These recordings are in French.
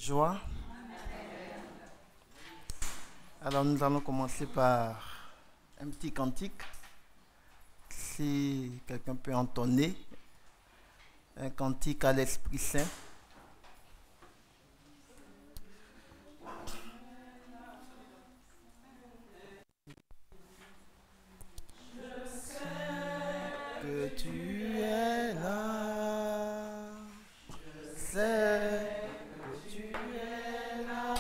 Joie. Alors nous allons commencer par un petit cantique. Si quelqu'un peut entonner un cantique à l'Esprit Saint. Que tu es là, je sais que tu es là,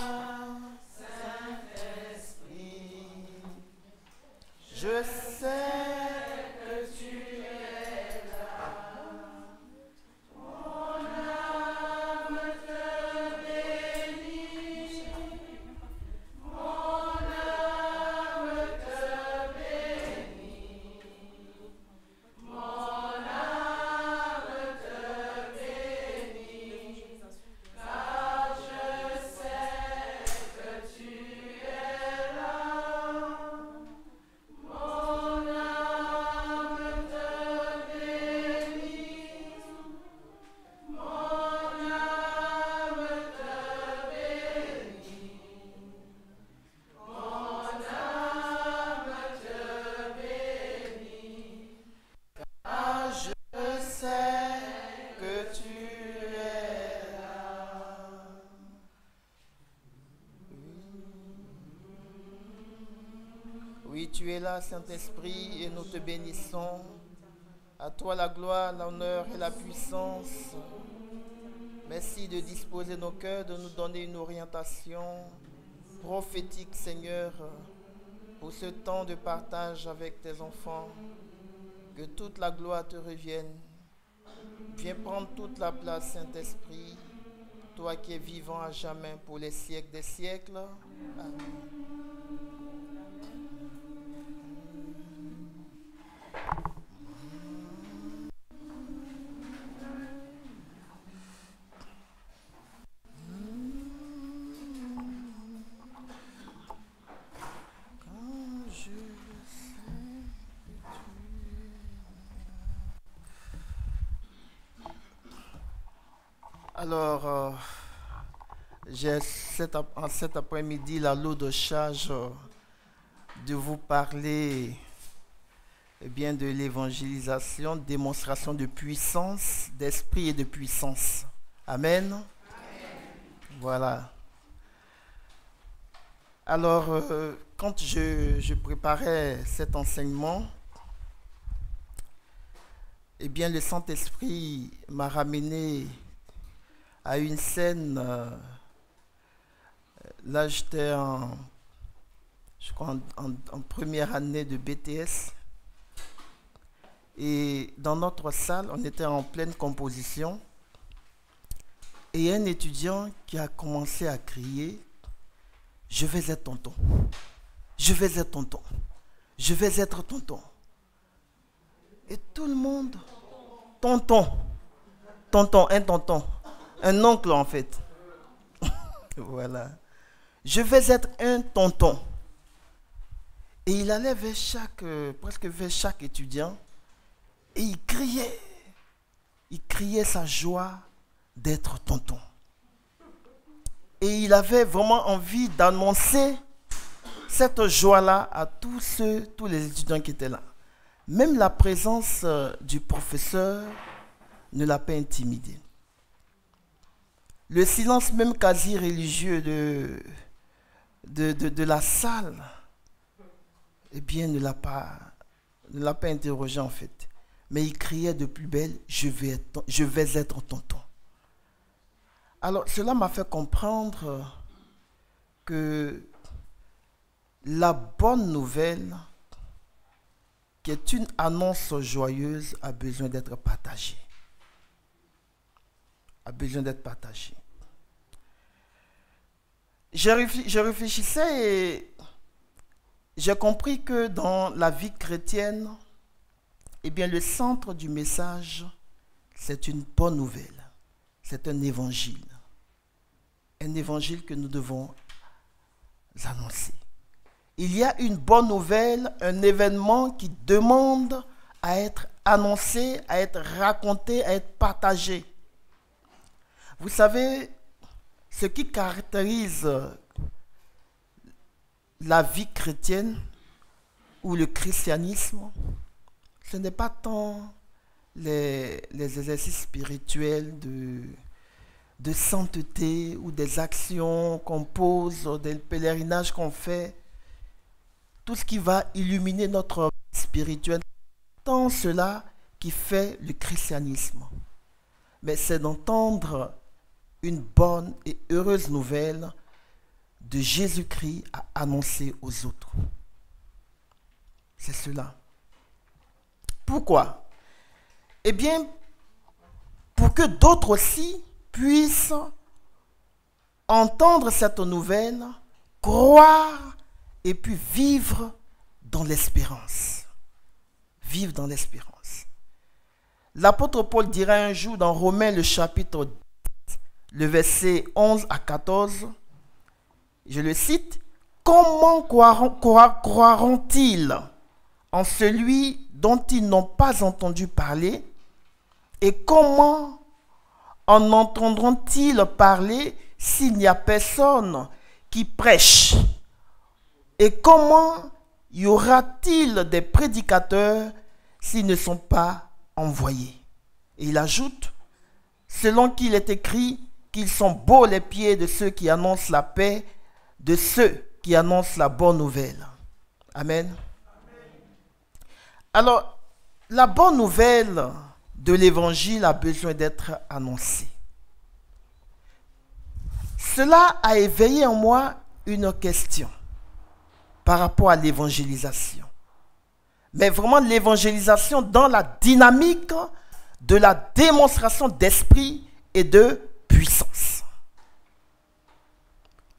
Saint-Esprit. Je sais que tu es là, mon âme te bénit, mon âme te bénit. Mon âme te bénit, car je sais que tu es là. Mon âme te bénit, mon âme te bénit, mon âme te bénit. Ah, je sais que tu es là. Oui, tu es là, Saint-Esprit, et nous te bénissons. À toi la gloire, l'honneur et la puissance. Merci de disposer nos cœurs, de nous donner une orientation prophétique, Seigneur, pour ce temps de partage avec tes enfants. Que toute la gloire te revienne. Viens prendre toute la place, Saint-Esprit, toi qui es vivant à jamais pour les siècles des siècles. Amen. Quand je sais que tu es. Alors, j'ai cet après-midi la lourde charge de vous parler bien, de l'évangélisation, démonstration de puissance, d'esprit et de puissance. Amen. Amen. Voilà. Alors, quand je préparais cet enseignement, eh bien, le Saint-Esprit m'a ramené à une scène. Là, j'étais je crois en première année de BTS. Et dans notre salle, on était en pleine composition. Et un étudiant qui a commencé à crier, « Je vais être tonton. Je vais être tonton. Je vais être tonton. » Et tout le monde, tonton. Tonton, un tonton. Un oncle en fait. Voilà. Je vais être un tonton. Et il allait vers presque vers chaque étudiant. Et il criait sa joie d'être tonton. Et il avait vraiment envie d'annoncer cette joie-là à tous les étudiants qui étaient là. Même la présence du professeur ne l'a pas intimidé. Le silence même quasi religieux de la salle, eh bien, ne l'a pas interrogé en fait. Mais il criait de plus belle, je vais être tonton. Alors, cela m'a fait comprendre que la bonne nouvelle, qui est une annonce joyeuse, a besoin d'être partagée. A besoin d'être partagée. Je réfléchissais et j'ai compris que dans la vie chrétienne, eh bien, le centre du message, c'est une bonne nouvelle. C'est un évangile. Un évangile que nous devons annoncer. Il y a une bonne nouvelle, un événement qui demande à être annoncé, à être raconté, à être partagé. Vous savez, ce qui caractérise la vie chrétienne ou le christianisme, ce n'est pas tant les exercices spirituels de sainteté ou des actions qu'on pose, des pèlerinages qu'on fait, tout ce qui va illuminer notre vie spirituelle, tant cela qui fait le christianisme. Mais c'est d'entendre une bonne et heureuse nouvelle de Jésus-Christ à annoncer aux autres. C'est cela. Pourquoi? Eh bien, pour que d'autres aussi puissent entendre cette nouvelle, croire et puis vivre dans l'espérance. Vivre dans l'espérance. L'apôtre Paul dira un jour dans Romains le chapitre 10, le verset 11 à 14, je le cite, « Comment croiront-ils en celui dont ils n'ont pas entendu parler? Et comment en entendront-ils parler s'il n'y a personne qui prêche? Et comment y aura-t-il des prédicateurs s'ils ne sont pas envoyés? » Et il ajoute, « Selon qu'il est écrit qu'ils sont beaux les pieds de ceux qui annoncent la paix, de ceux qui annoncent la bonne nouvelle. » Amen. Alors, la bonne nouvelle de l'évangile a besoin d'être annoncée. Cela a éveillé en moi une question par rapport à l'évangélisation. Mais vraiment l'évangélisation dans la dynamique de la démonstration d'esprit et de puissance.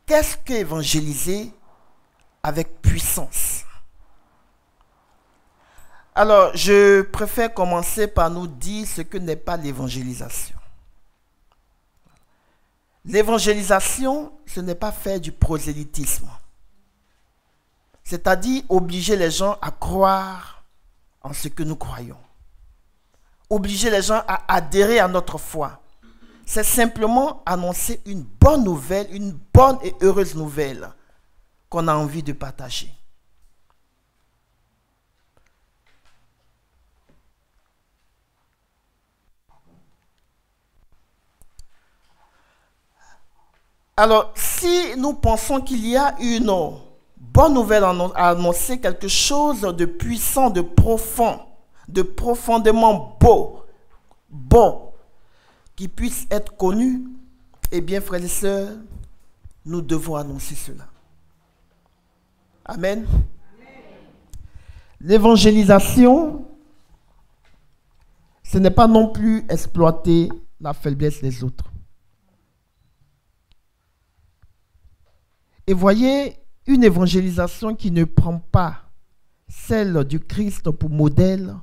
Qu'est-ce qu'évangéliser avec puissance? Alors, je préfère commencer par nous dire ce que n'est pas l'évangélisation. L'évangélisation, ce n'est pas faire du prosélytisme. C'est-à-dire obliger les gens à croire en ce que nous croyons. Obliger les gens à adhérer à notre foi. C'est simplement annoncer une bonne nouvelle, une bonne et heureuse nouvelle qu'on a envie de partager. Alors, si nous pensons qu'il y a une bonne nouvelle à annoncer, quelque chose de puissant, de profond, de profondément bon, qui puisse être connu, eh bien, frères et sœurs, nous devons annoncer cela. Amen. L'évangélisation, ce n'est pas non plus exploiter la faiblesse des autres. Et voyez, une évangélisation qui ne prend pas celle du Christ pour modèle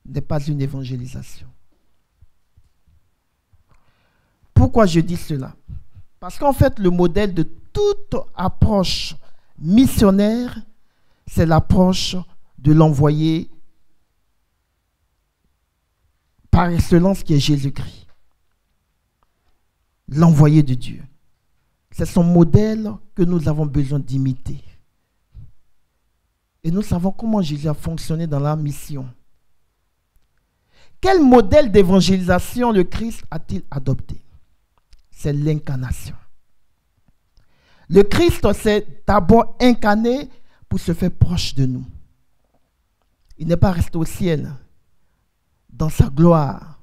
n'est pas une évangélisation. Pourquoi je dis cela? Parce qu'en fait, le modèle de toute approche missionnaire, c'est l'approche de l'envoyé par excellence qui est Jésus-Christ. L'envoyé de Dieu. C'est son modèle que nous avons besoin d'imiter. Et nous savons comment Jésus a fonctionné dans la mission. Quel modèle d'évangélisation le Christ a-t-il adopté? C'est l'incarnation. Le Christ s'est d'abord incarné pour se faire proche de nous. Il n'est pas resté au ciel, dans sa gloire.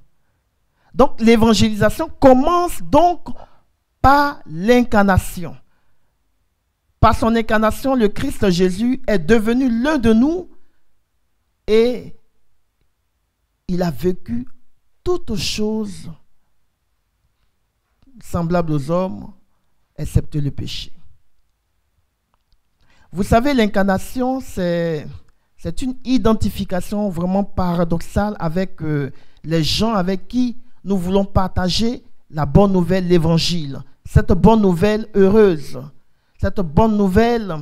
Donc l'évangélisation commence donc par l'incarnation. Par son incarnation, le Christ Jésus est devenu l'un de nous et il a vécu toutes choses semblables aux hommes, excepté le péché. Vous savez, l'incarnation, c'est une identification vraiment paradoxale avec les gens avec qui nous voulons partager la bonne nouvelle, l'évangile. Cette bonne nouvelle heureuse, cette bonne nouvelle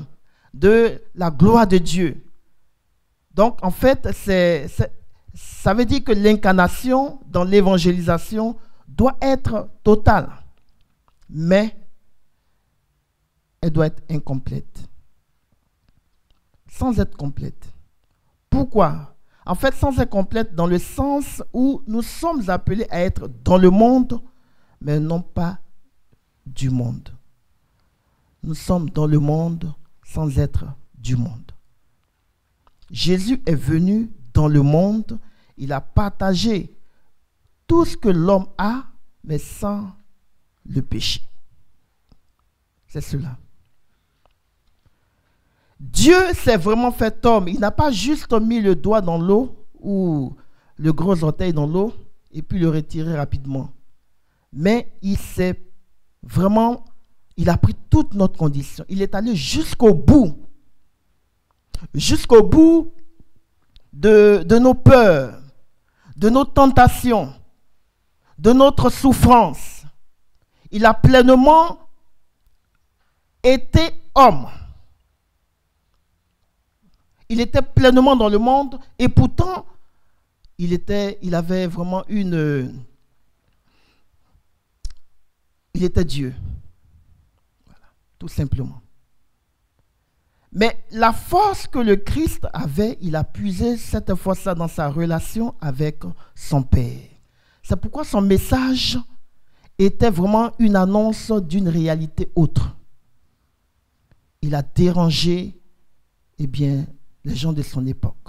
de la gloire de Dieu. Donc, en fait, ça veut dire que l'incarnation dans l'évangélisation doit être totale. Mais elle doit être incomplète. Sans être complète. Pourquoi? En fait, sans être complète dans le sens où nous sommes appelés à être dans le monde, mais non pas du monde. Nous sommes dans le monde sans être du monde. Jésus est venu dans le monde, il a partagé tout ce que l'homme a, mais sans le péché. C'est cela. Dieu s'est vraiment fait homme. Il n'a pas juste mis le doigt dans l'eau ou le gros orteil dans l'eau et puis le retirer rapidement. Mais il a pris toute notre condition. Il est allé jusqu'au bout de nos peurs, de nos tentations, de notre souffrance. Il a pleinement été homme. Il était pleinement dans le monde et pourtant, il avait vraiment il était Dieu. Voilà, tout simplement. Mais la force que le Christ avait, il a puisé cette force-là dans sa relation avec son Père. C'est pourquoi son message était vraiment une annonce d'une réalité autre. Il a dérangé, les gens de son époque.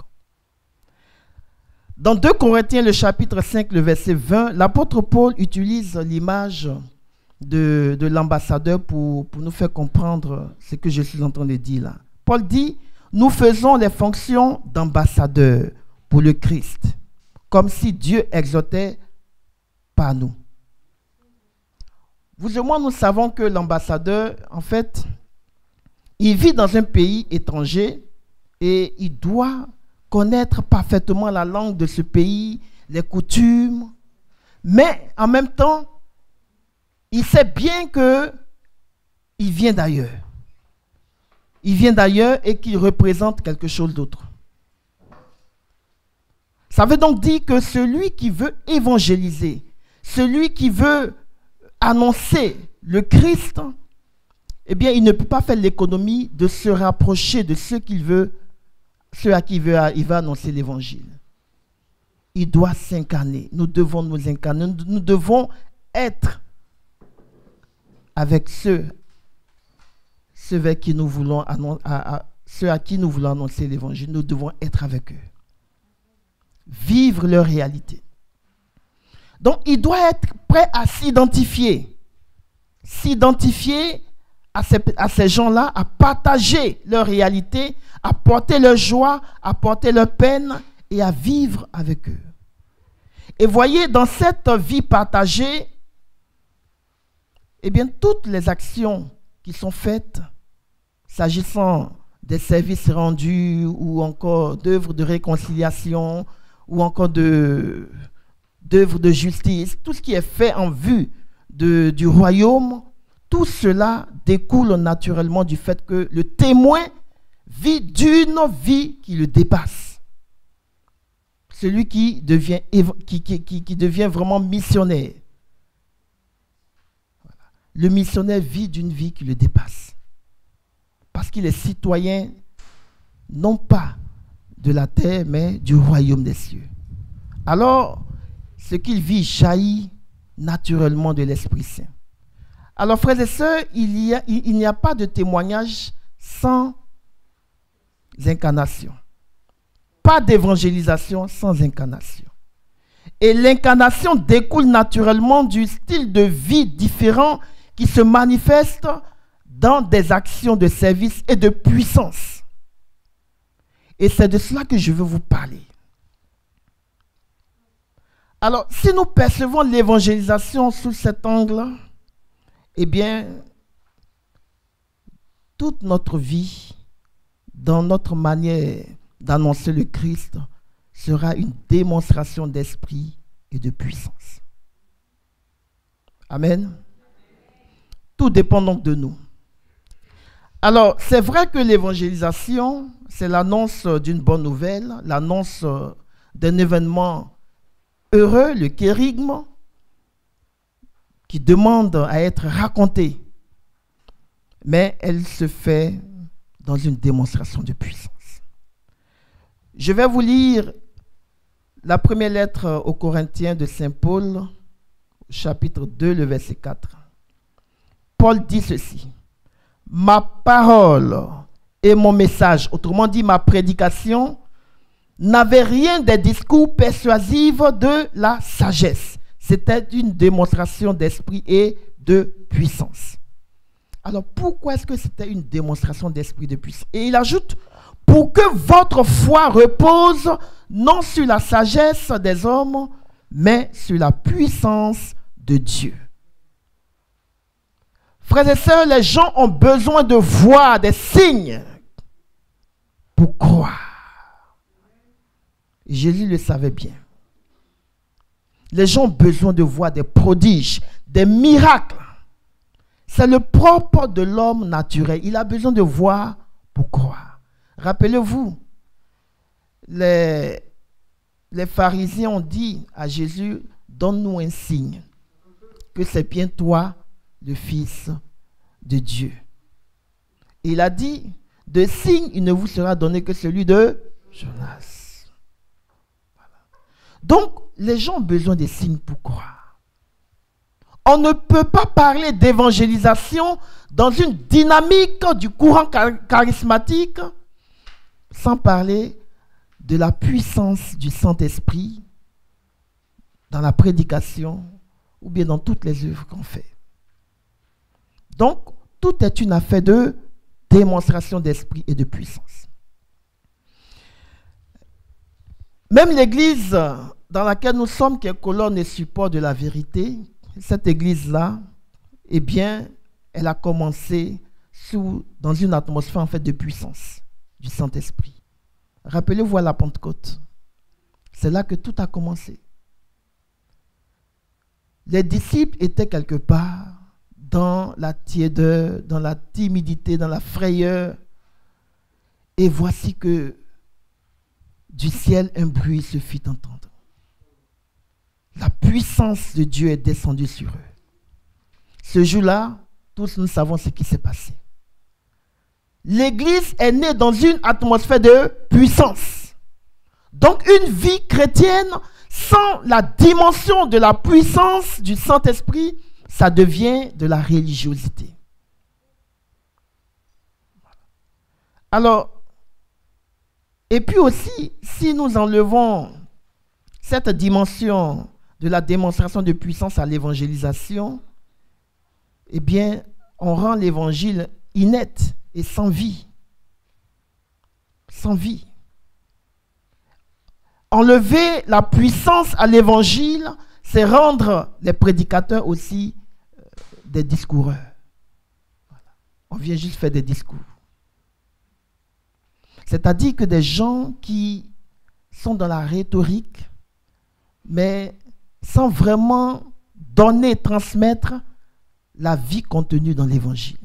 Dans 2 Corinthiens, le chapitre 5, le verset 20, l'apôtre Paul utilise l'image de l'ambassadeur pour nous faire comprendre ce que je suis en train de dire là. Paul dit, nous faisons les fonctions d'ambassadeur pour le Christ, comme si Dieu exhortait par nous. Vous et moi, nous savons que l'ambassadeur, en fait, il vit dans un pays étranger et il doit connaître parfaitement la langue de ce pays, les coutumes, mais en même temps, il sait bien qu'il vient d'ailleurs. Il vient d'ailleurs et qu'il représente quelque chose d'autre. Ça veut donc dire que celui qui veut évangéliser, celui qui veut annoncer le Christ, il ne peut pas faire l'économie de se rapprocher de ceux à qui il va annoncer l'évangile. Il doit s'incarner. Nous devons nous incarner. Nous devons être avec ceux vers qui nous voulons ceux à qui nous voulons annoncer l'évangile. Nous devons être avec eux. Vivre leur réalité. Donc, il doit être prêt à s'identifier. S'identifier à ces gens-là, à partager leur réalité, à porter leur joie, à porter leur peine et à vivre avec eux. Et voyez, dans cette vie partagée, toutes les actions qui sont faites, s'agissant des services rendus ou encore d'œuvres de réconciliation ou encore d'œuvres de justice, tout ce qui est fait en vue du royaume, tout cela découle naturellement du fait que le témoin vit d'une vie qui le dépasse. Celui qui devient vraiment missionnaire. Voilà. Le missionnaire vit d'une vie qui le dépasse. Parce qu'il est citoyen, non pas de la terre, mais du royaume des cieux. Alors, ce qu'il vit jaillit naturellement de l'Esprit Saint. Alors, frères et sœurs, il n'y a pas de témoignage sans incarnation. Pas d'évangélisation sans incarnation. Et l'incarnation découle naturellement du style de vie différent qui se manifeste dans des actions de service et de puissance. Et c'est de cela que je veux vous parler. Alors, si nous percevons l'évangélisation sous cet angle, toute notre vie, dans notre manière d'annoncer le Christ, sera une démonstration d'esprit et de puissance. Amen. Tout dépend donc de nous. Alors, c'est vrai que l'évangélisation, c'est l'annonce d'une bonne nouvelle, l'annonce d'un événement heureux, le kérigme, qui demande à être raconté. mais elle se fait dans une démonstration de puissance. Je vais vous lire la première lettre aux Corinthiens de Saint Paul, chapitre 2, le verset 4. Paul dit ceci: ma parole et mon message, autrement dit ma prédication, n'avait rien des discours persuasifs de la sagesse. C'était une démonstration d'esprit et de puissance. Alors pourquoi est-ce que c'était une démonstration d'esprit et de puissance? Et il ajoute: pour que votre foi repose non sur la sagesse des hommes, mais sur la puissance de Dieu. Frères et sœurs, les gens ont besoin de voir des signes pour croire. Jésus le savait bien. Les gens ont besoin de voir des prodiges, des miracles. C'est le propre de l'homme naturel. Il a besoin de voir pour croire. Rappelez-vous, les pharisiens ont dit à Jésus: donne-nous un signe, que c'est bien toi, le Fils de Dieu. Et il a dit: de signe, il ne vous sera donné que celui de Jonas. Voilà. Donc, les gens ont besoin des signes pour croire. On ne peut pas parler d'évangélisation dans une dynamique du courant charismatique sans parler de la puissance du Saint-Esprit dans la prédication ou bien dans toutes les œuvres qu'on fait. Donc, tout est une affaire de démonstration d'esprit et de puissance. Même l'église dans laquelle nous sommes, qui est colonne et support de la vérité, cette église-là, eh bien, elle a commencé dans une atmosphère en fait de puissance du Saint-Esprit. Rappelez-vous à la Pentecôte. C'est là que tout a commencé. Les disciples étaient quelque part dans la tiédeur, dans la timidité, dans la frayeur. Et voici que du ciel, un bruit se fit entendre. La puissance de Dieu est descendue sur eux. Ce jour-là, tous nous savons ce qui s'est passé. L'Église est née dans une atmosphère de puissance. Donc une vie chrétienne sans la dimension de la puissance du Saint-Esprit, ça devient de la religiosité. Alors, et puis aussi, si nous enlevons cette dimension de la démonstration de puissance à l'évangélisation, eh bien, on rend l'évangile inerte et sans vie. Sans vie. Enlever la puissance à l'évangile, c'est rendre les prédicateurs aussi des discoureurs. Voilà. On vient juste faire des discours. C'est-à-dire que des gens qui sont dans la rhétorique, mais sans vraiment donner, transmettre la vie contenue dans l'évangile.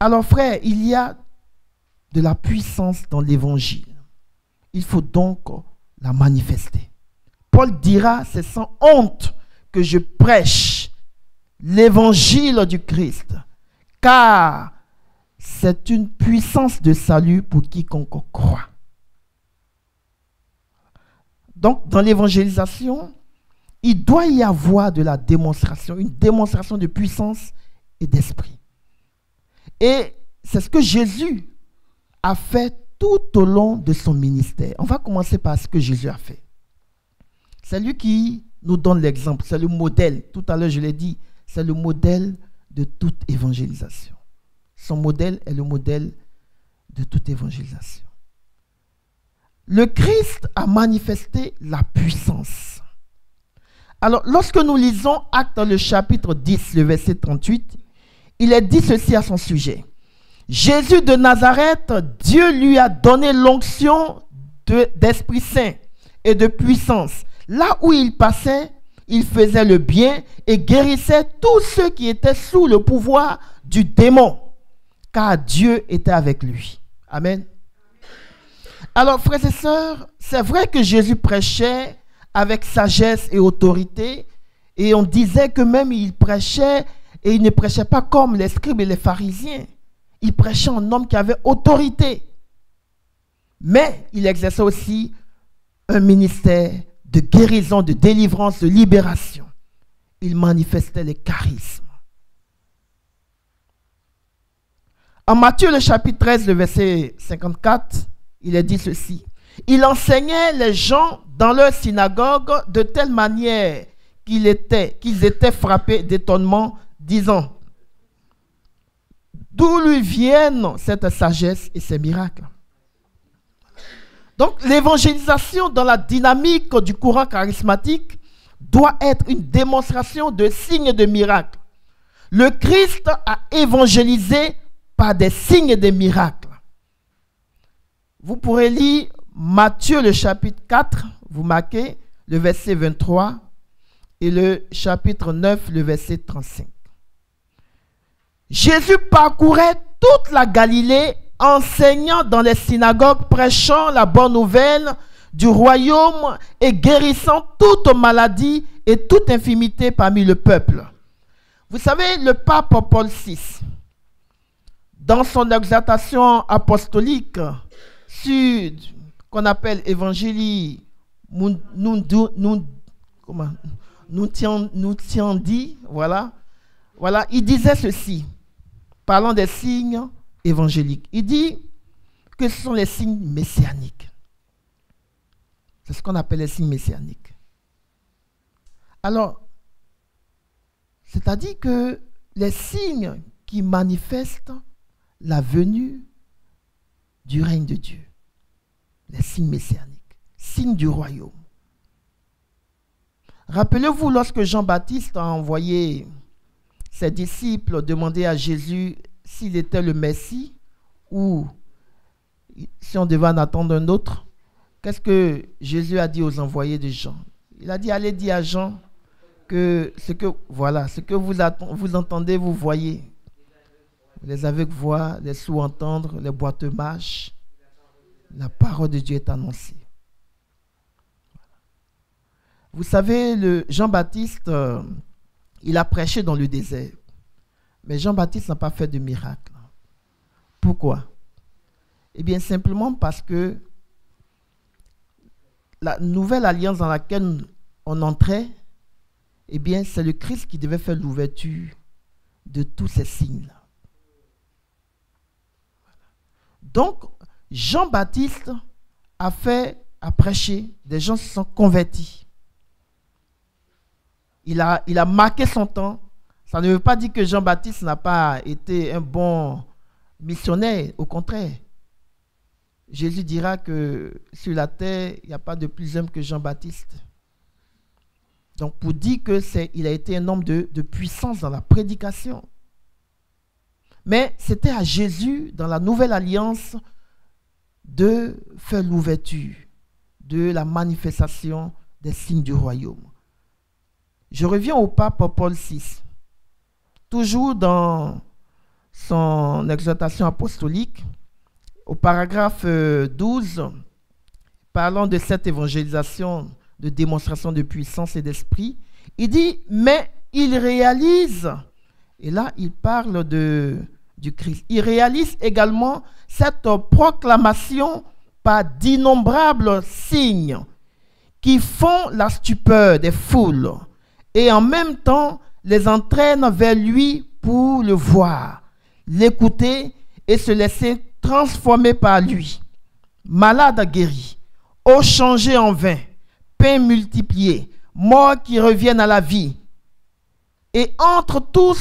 Alors frère, il y a de la puissance dans l'évangile. Il faut donc la manifester. Paul dira: c'est sans honte que je prêche l'évangile du Christ, car c'est une puissance de salut pour quiconque croit. Donc, dans l'évangélisation, il doit y avoir de la démonstration, une démonstration de puissance et d'esprit. Et c'est ce que Jésus a fait tout au long de son ministère. On va commencer par ce que Jésus a fait. C'est lui qui nous donne l'exemple, c'est le modèle. Tout à l'heure, je l'ai dit, c'est le modèle de toute évangélisation. Son modèle est le modèle de toute évangélisation. Le Christ a manifesté la puissance. Alors, lorsque nous lisons Actes le chapitre 10, le verset 38, il est dit ceci à son sujet. Jésus de Nazareth, Dieu lui a donné l'onction d'Esprit Saint et de puissance. Là où il passait, il faisait le bien et guérissait tous ceux qui étaient sous le pouvoir du démon, car Dieu était avec lui. Amen. Alors, frères et sœurs, c'est vrai que Jésus prêchait avec sagesse et autorité, et on disait que même il prêchait Et il ne prêchait pas comme les scribes et les pharisiens. Il prêchait en homme qui avait autorité. Mais il exerçait aussi un ministère de guérison, de délivrance, de libération. Il manifestait les charismes. En Matthieu, le chapitre 13, le verset 54, il est dit ceci. Il enseignait les gens dans leur synagogue de telle manière qu'ils étaient frappés d'étonnement, disant, d'où lui viennent cette sagesse et ces miracles? Donc, l'évangélisation dans la dynamique du courant charismatique doit être une démonstration de signes de miracles. Le Christ a évangélisé par des signes et des miracles. Vous pourrez lire Matthieu le chapitre 4, vous marquez le verset 23 et le chapitre 9, le verset 35. Jésus parcourait toute la Galilée, enseignant dans les synagogues, prêchant la bonne nouvelle du royaume et guérissant toute maladie et toute infirmité parmi le peuple. Vous savez, le pape Paul VI, dans son exhortation apostolique sur qu'on appelle Evangelii Nuntiandi, voilà, il disait ceci, parlant des signes évangéliques. Il dit que ce sont les signes messianiques. C'est ce qu'on appelle les signes messianiques. Alors, c'est-à-dire que les signes qui manifestent la venue du règne de Dieu, les signes messianiques, signes du royaume. Rappelez-vous lorsque Jean-Baptiste a envoyé ses disciples demander à Jésus s'il était le Messie ou si on devait en attendre un autre, qu'est-ce que Jésus a dit aux envoyés de Jean? Il a dit, allez dire à Jean que ce que vous entendez, vous voyez. Les aveugles voient, les sourds entendent, les boiteux marchent. La parole de Dieu est annoncée. Vous savez, Jean-Baptiste, il a prêché dans le désert. Mais Jean-Baptiste n'a pas fait de miracle. Pourquoi? Eh bien, simplement parce que la nouvelle alliance dans laquelle on entrait, eh bien, c'est le Christ qui devait faire l'ouverture de tous ces signes-là. Donc, Jean-Baptiste a prêché, des gens se sont convertis. Il a marqué son temps. Ça ne veut pas dire que Jean-Baptiste n'a pas été un bon missionnaire, au contraire. Jésus dira que sur la terre, il n'y a pas de plus homme que Jean-Baptiste. Donc, pour dire qu'il a été un homme de puissance dans la prédication. Mais c'était à Jésus, dans la nouvelle alliance, de faire l'ouverture de la manifestation des signes du royaume. Je reviens au pape Paul VI. Toujours dans son exhortation apostolique, au paragraphe 12, parlant de cette évangélisation, de démonstration de puissance et d'esprit, il dit, mais il réalise, et là il parle du Christ, il réalise également cette proclamation par d'innombrables signes qui font la stupeur des foules et en même temps les entraînent vers lui pour le voir, l'écouter et se laisser transformer par lui. Malades guéris, eau changée en vin, pain multiplié, morts qui reviennent à la vie. Et entre tous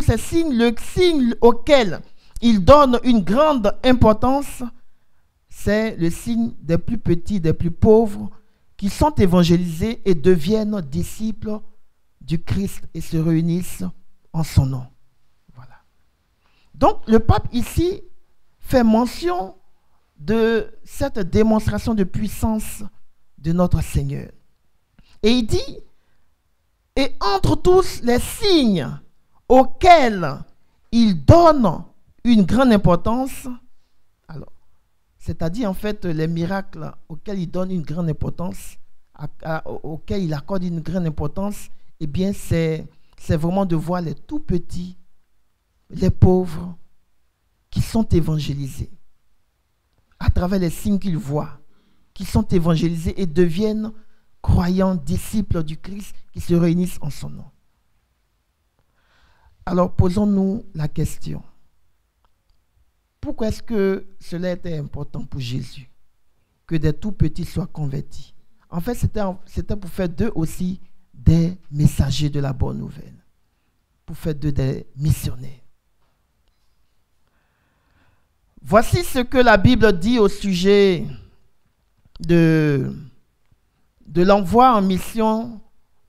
ces signes, le signe auquel il donne une grande importance, c'est le signe des plus petits, des plus pauvres, qui sont évangélisés et deviennent disciples du Christ et se réunissent en son nom. Voilà. Donc, le pape ici fait mention de cette démonstration de puissance de notre Seigneur. Et il dit, et entre tous les signes auxquels il donne une grande importance, alors, c'est-à-dire en fait les miracles auxquels il donne une grande importance, auxquels il accorde une grande importance, eh bien, c'est vraiment de voir les tout petits, les pauvres, qui sont évangélisés à travers les signes qu'ils voient, qui sont évangélisés et deviennent croyants, disciples du Christ, qui se réunissent en son nom. Alors, posons-nous la question. Pourquoi est-ce que cela était important pour Jésus, que des tout petits soient convertis? En fait, c'était pour faire d'eux aussi des messagers de la bonne nouvelle, pour faire d'eux des missionnaires. Voici ce que la Bible dit au sujet de l'envoi en mission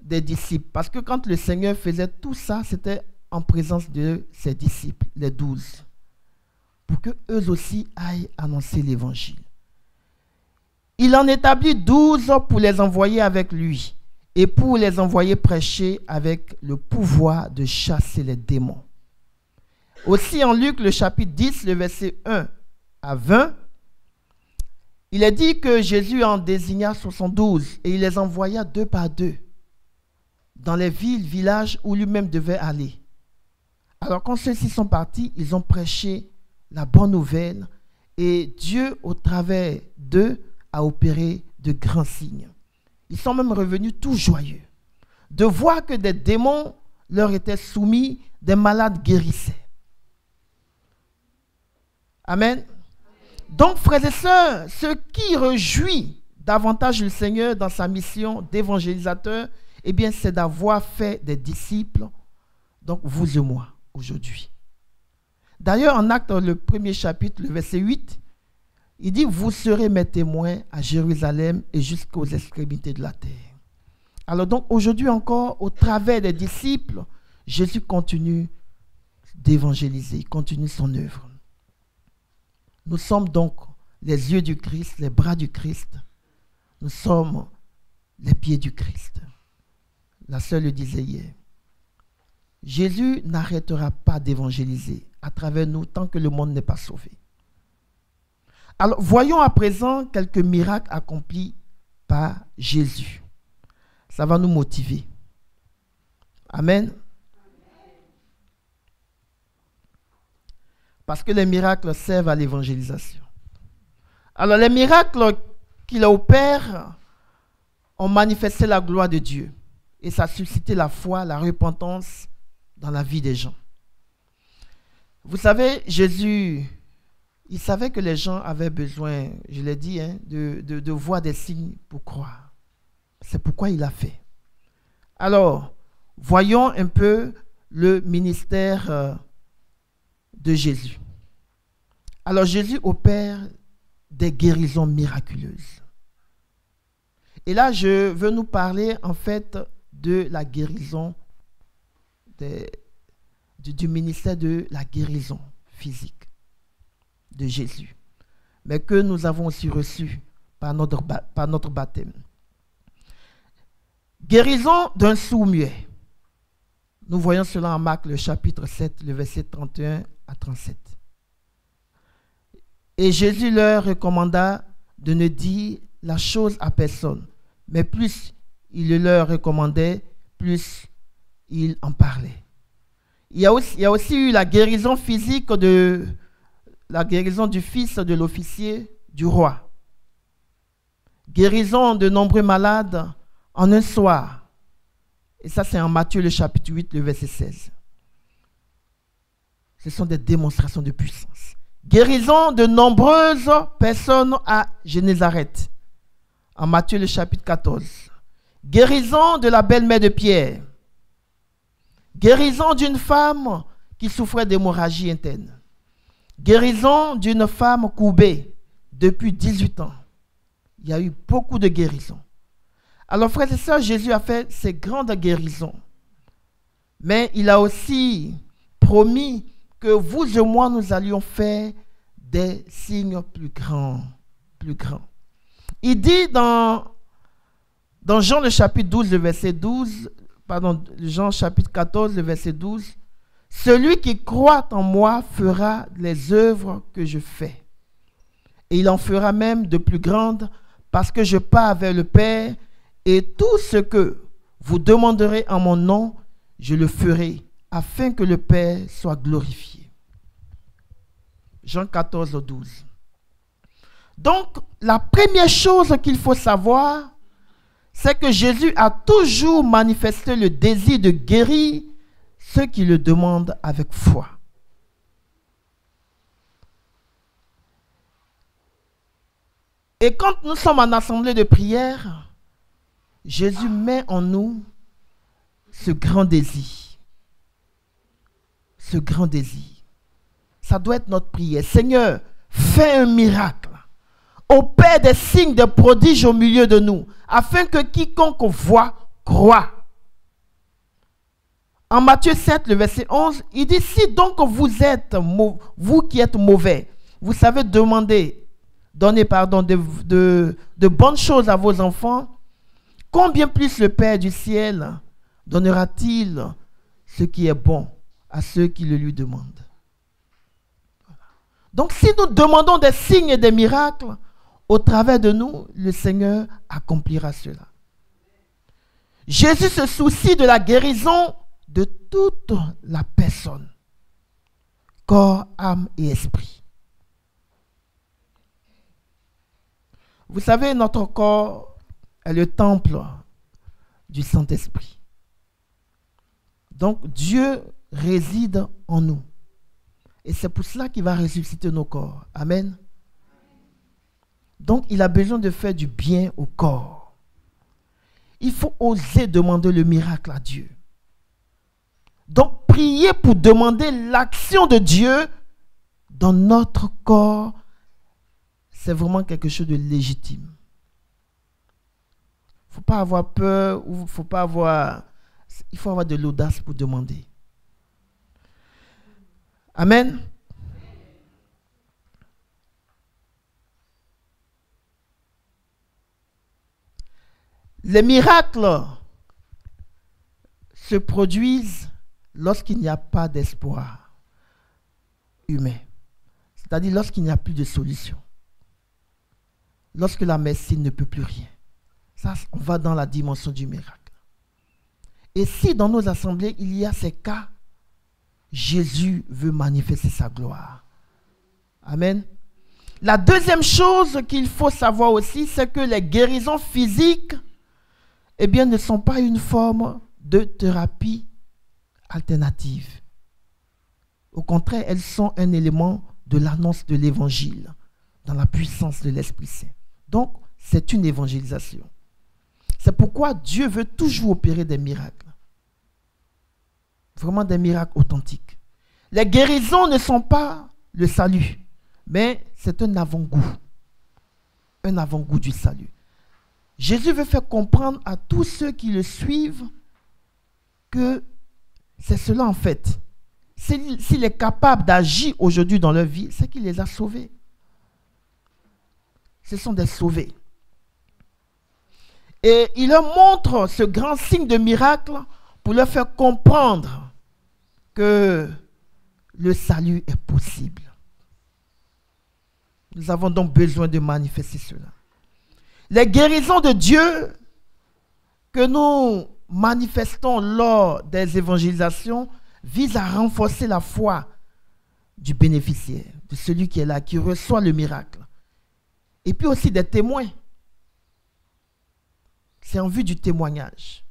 des disciples. Parce que quand le Seigneur faisait tout ça, c'était en présence de ses disciples, les 12, pour qu'eux aussi aillent annoncer l'évangile. Il en établit 12 pour les envoyer avec lui et pour les envoyer prêcher avec le pouvoir de chasser les démons. Aussi en Luc, le chapitre 10, le verset 1 à 20, il est dit que Jésus en désigna 72 et il les envoya 2 par 2 dans les villes, villages où lui-même devait aller. Alors quand ceux-ci sont partis, ils ont prêché la bonne nouvelle et Dieu, au travers d'eux, a opéré de grands signes. Ils sont même revenus tout joyeux de voir que des démons leur étaient soumis, des malades guérissaient. Amen. Donc, frères et sœurs, ce qui réjouit davantage le Seigneur dans sa mission d'évangélisateur, eh bien, c'est d'avoir fait des disciples, donc vous et moi, aujourd'hui. D'ailleurs, en Actes, le 1er chapitre, le verset 8, il dit « Vous serez mes témoins à Jérusalem et jusqu'aux extrémités de la terre. » Alors donc, aujourd'hui encore, au travers des disciples, Jésus continue d'évangéliser, il continue son œuvre. Nous sommes donc les yeux du Christ, les bras du Christ. Nous sommes les pieds du Christ. La sœur le disait hier. Jésus n'arrêtera pas d'évangéliser à travers nous tant que le monde n'est pas sauvé. Alors, voyons à présent quelques miracles accomplis par Jésus. Ça va nous motiver. Amen. Parce que les miracles servent à l'évangélisation. Alors, les miracles qu'il opère ont manifesté la gloire de Dieu. Et ça a suscité la foi, la repentance dans la vie des gens. Vous savez, Jésus, il savait que les gens avaient besoin, je l'ai dit, de voir des signes pour croire. C'est pourquoi il a fait. Alors, voyons un peu le ministère de Jésus. Alors, Jésus opère des guérisons miraculeuses. Et là, je veux nous parler en fait de la guérison, du ministère de la guérison physique de Jésus, mais que nous avons aussi reçu par notre baptême. Guérison d'un sourd-muet. Nous voyons cela en Marc, le chapitre 7, le verset 31 à 37. Et Jésus leur recommanda de ne dire la chose à personne, mais plus il le leur recommandait, plus il en parlait. Il y a aussi eu la guérison physique la guérison du fils de l'officier du roi. Guérison de nombreux malades en un soir. Et ça, c'est en Matthieu, le chapitre 8, le verset 16. Ce sont des démonstrations de puissance. Guérison de nombreuses personnes à Génézareth. En Matthieu, le chapitre 14. Guérison de la belle-mère de Pierre. Guérison d'une femme qui souffrait d'hémorragie interne. Guérison d'une femme courbée depuis 18 ans. Il y a eu beaucoup de guérisons. Alors, frères et sœurs, Jésus a fait ces grandes guérisons. Mais il a aussi promis que vous et moi, nous allions faire des signes plus grands. Plus grands. Il dit dans Jean le chapitre 12, le verset 12, Jean chapitre 14, le verset 12, « Celui qui croit en moi fera les œuvres que je fais. Et il en fera même de plus grandes parce que je pars vers le Père et tout ce que Vous demanderez en mon nom, je le ferai, afin que le Père soit glorifié. Jean 14, 12. Donc, la première chose qu'il faut savoir, c'est que Jésus a toujours manifesté le désir de guérir ceux qui le demandent avec foi. Et quand nous sommes en assemblée de prière, Jésus met en nous ce grand désir. Ce grand désir. Ça doit être notre prière. Seigneur, fais un miracle. Opère des signes, des prodiges au milieu de nous, afin que quiconque voit, croit. En Matthieu 7, le verset 11, il dit, si donc vous qui êtes mauvais, vous savez donner de bonnes choses à vos enfants, combien plus le Père du ciel donnera-t-il ce qui est bon à ceux qui le lui demandent. Voilà. Donc si nous demandons des signes et des miracles, au travers de nous, le Seigneur accomplira cela. Jésus se soucie de la guérison de toute la personne, corps, âme et esprit. Vous savez, notre corps est le temple du Saint-Esprit. Donc Dieu réside en nous. Et c'est pour cela qu'il va ressusciter nos corps. Amen. Donc il a besoin de faire du bien au corps. Il faut oser demander le miracle à Dieu. Donc prier pour demander l'action de Dieu dans notre corps, c'est vraiment quelque chose de légitime. Il ne faut pas avoir peur, ou il faut avoir de l'audace pour demander. Amen. Les miracles se produisent lorsqu'il n'y a pas d'espoir humain. C'est-à-dire lorsqu'il n'y a plus de solution. Lorsque la médecine ne peut plus rien. Ça, on va dans la dimension du miracle. Et si dans nos assemblées, il y a ces cas, Jésus veut manifester sa gloire. Amen. La deuxième chose qu'il faut savoir aussi, c'est que les guérisons physiques, eh bien, ne sont pas une forme de thérapie alternative. Au contraire, elles sont un élément de l'annonce de l'évangile dans la puissance de l'Esprit Saint. Donc, c'est une évangélisation. C'est pourquoi Dieu veut toujours opérer des miracles. Vraiment des miracles authentiques. Les guérisons ne sont pas le salut, mais c'est un avant-goût. Un avant-goût du salut. Jésus veut faire comprendre à tous ceux qui le suivent que c'est cela en fait. S'il est capable d'agir aujourd'hui dans leur vie, c'est qu'il les a sauvés. Ce sont des sauvés. Et il leur montre ce grand signe de miracle pour leur faire comprendre que le salut est possible. Nous avons donc besoin de manifester cela. Les guérisons de Dieu que nous manifestons lors des évangélisations visent à renforcer la foi du bénéficiaire, de celui qui est là, qui reçoit le miracle. Et puis aussi des témoins. C'est en vue du témoignage.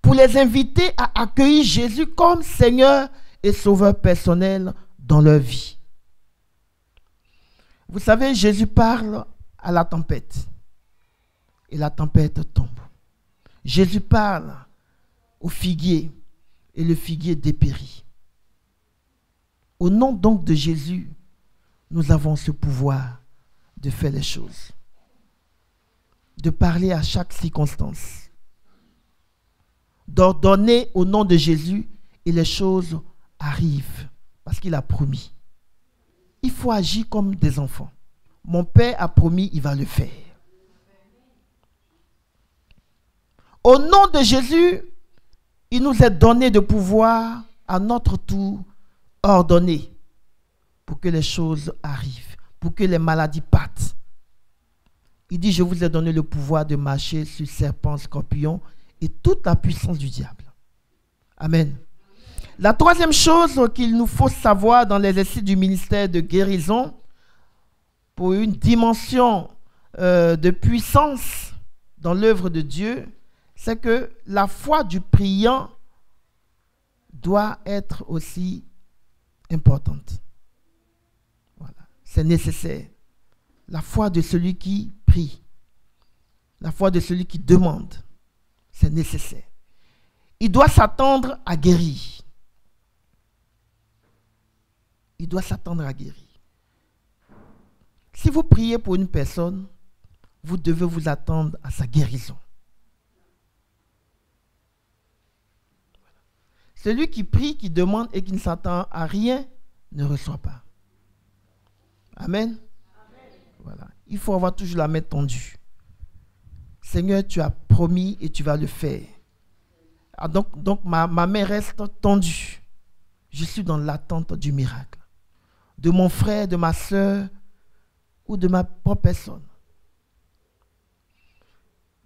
Pour les inviter à accueillir Jésus comme Seigneur et Sauveur personnel dans leur vie. Vous savez, Jésus parle à la tempête. Et la tempête tombe. Jésus parle au figuier. Et le figuier dépérit. Au nom donc de Jésus, nous avons ce pouvoir de faire les choses. De parler à chaque circonstance. D'ordonner au nom de Jésus et les choses arrivent. Parce qu'il a promis. Il faut agir comme des enfants. Mon Père a promis, il va le faire. Au nom de Jésus, il nous est donné de pouvoir à notre tour ordonner pour que les choses arrivent, pour que les maladies partent. Il dit, je vous ai donné le pouvoir de marcher sur serpents, scorpions et toute la puissance du diable. Amen. La troisième chose qu'il nous faut savoir dans l'exercice du ministère de guérison, pour une dimension de puissance dans l'œuvre de Dieu, c'est que la foi du priant doit être aussi importante. Voilà. C'est nécessaire. La foi de celui qui prie, la foi de celui qui demande, c'est nécessaire. Il doit s'attendre à guérir. Il doit s'attendre à guérir. Si vous priez pour une personne, vous devez vous attendre à sa guérison. Celui qui prie, qui demande et qui ne s'attend à rien, ne reçoit pas. Amen. Voilà. Il faut avoir toujours la main tendue. Seigneur, tu as promis et tu vas le faire. Ah, donc ma main reste tendue. Je suis dans l'attente du miracle. De mon frère, de ma soeur ou de ma propre personne.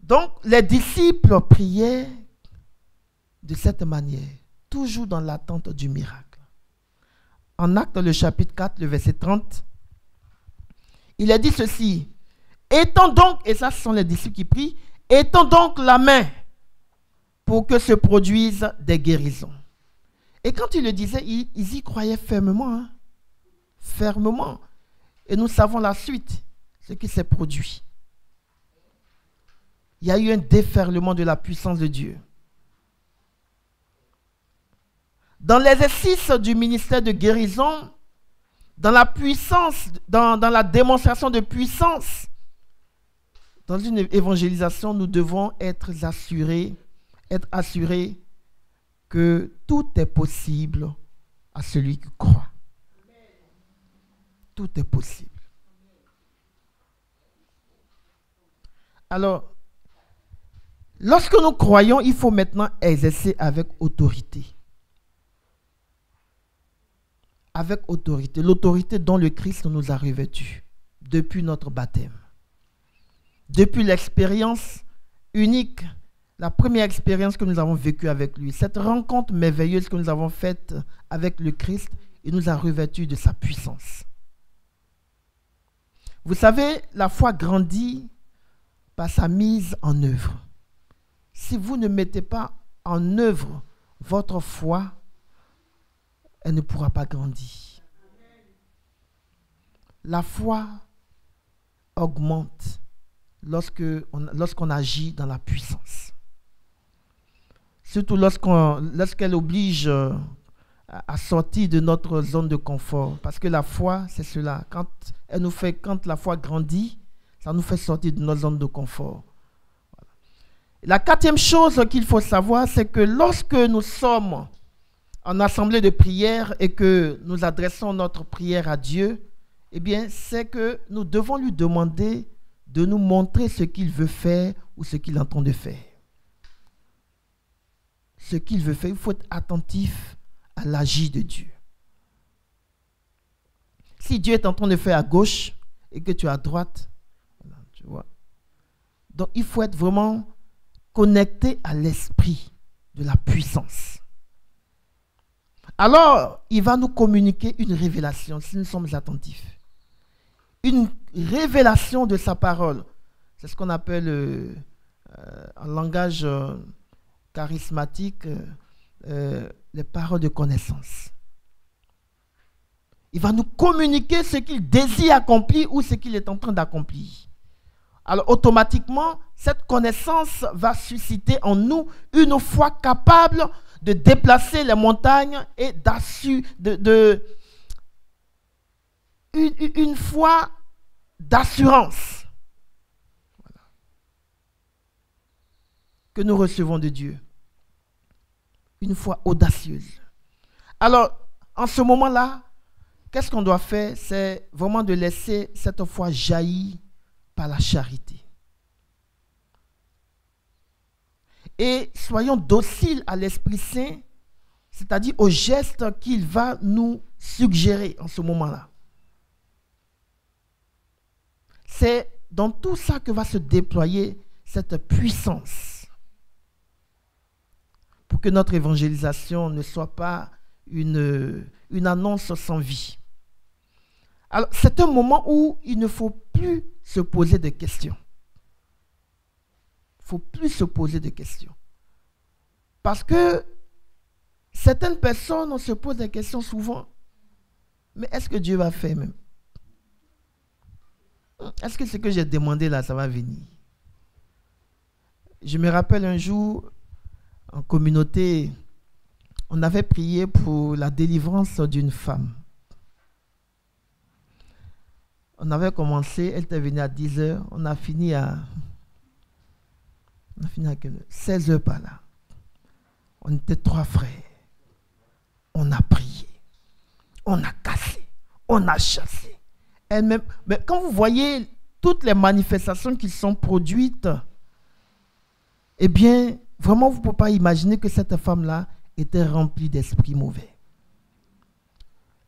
Donc, les disciples priaient de cette manière, toujours dans l'attente du miracle. En Actes, le chapitre 4, le verset 30, il a dit ceci: étends donc, et ça ce sont les disciples qui prient, étends donc la main pour que se produisent des guérisons. Et quand il le disait, ils y croyaient fermement. Hein? Fermement. Et nous savons la suite, ce qui s'est produit. Il y a eu un déferlement de la puissance de Dieu. Dans l'exercice du ministère de guérison, dans la puissance, dans la démonstration de puissance, dans une évangélisation, nous devons être assurés que tout est possible à celui qui croit. Tout est possible. Alors, lorsque nous croyons, il faut maintenant exercer avec autorité. Avec autorité. L'autorité dont le Christ nous a revêtus depuis notre baptême. Depuis l'expérience unique, la première expérience que nous avons vécue avec lui. Cette rencontre merveilleuse que nous avons faite avec le Christ, il nous a revêtus de sa puissance. Vous savez, la foi grandit par sa mise en œuvre. Si vous ne mettez pas en œuvre votre foi, elle ne pourra pas grandir. La foi augmente lorsqu'on agit dans la puissance. Surtout lorsqu'elle oblige à sortir de notre zone de confort. Parce que la foi, c'est cela. Quand la foi grandit, ça nous fait sortir de notre zone de confort. Voilà. La quatrième chose qu'il faut savoir, c'est que lorsque nous sommes en assemblée de prière et que nous adressons notre prière à Dieu, eh bien, c'est que nous devons lui demander de nous montrer ce qu'il veut faire ou ce qu'il est en train de faire. Ce qu'il veut faire, il faut être attentif à l'agir de Dieu. Si Dieu est en train de faire à gauche et que tu es à droite, tu vois. Donc, il faut être vraiment connecté à l'esprit de la puissance. Alors, il va nous communiquer une révélation si nous sommes attentifs. Une révélation de sa parole. C'est ce qu'on appelle en langage charismatique les paroles de connaissance. Il va nous communiquer ce qu'il désire accomplir ou ce qu'il est en train d'accomplir. Alors automatiquement, cette connaissance va susciter en nous une foi capable de déplacer les montagnes et une foi d'assurance, voilà, que nous recevons de Dieu. Une foi audacieuse. Alors, en ce moment-là, qu'est-ce qu'on doit faire? C'est vraiment de laisser cette foi jaillir par la charité. Et soyons dociles à l'Esprit Saint, c'est-à-dire aux gestes qu'il va nous suggérer en ce moment-là. C'est dans tout ça que va se déployer cette puissance. pour que notre évangélisation ne soit pas une annonce sans vie. Alors, c'est un moment où il ne faut plus se poser de questions. Il ne faut plus se poser de questions. Parce que certaines personnes, on se pose des questions souvent. Mais est-ce que Dieu va faire même? Est-ce que ce que j'ai demandé là, ça va venir? Je me rappelle un jour, en communauté, on avait prié pour la délivrance d'une femme. On avait commencé, elle était venue à 10h, on a fini à 16h par là. On était 3 frères. On a prié. On a cassé. On a chassé. Elle-même, mais quand vous voyez toutes les manifestations qui sont produites, eh bien, vraiment, vous ne pouvez pas imaginer que cette femme-là était remplie d'esprits mauvais.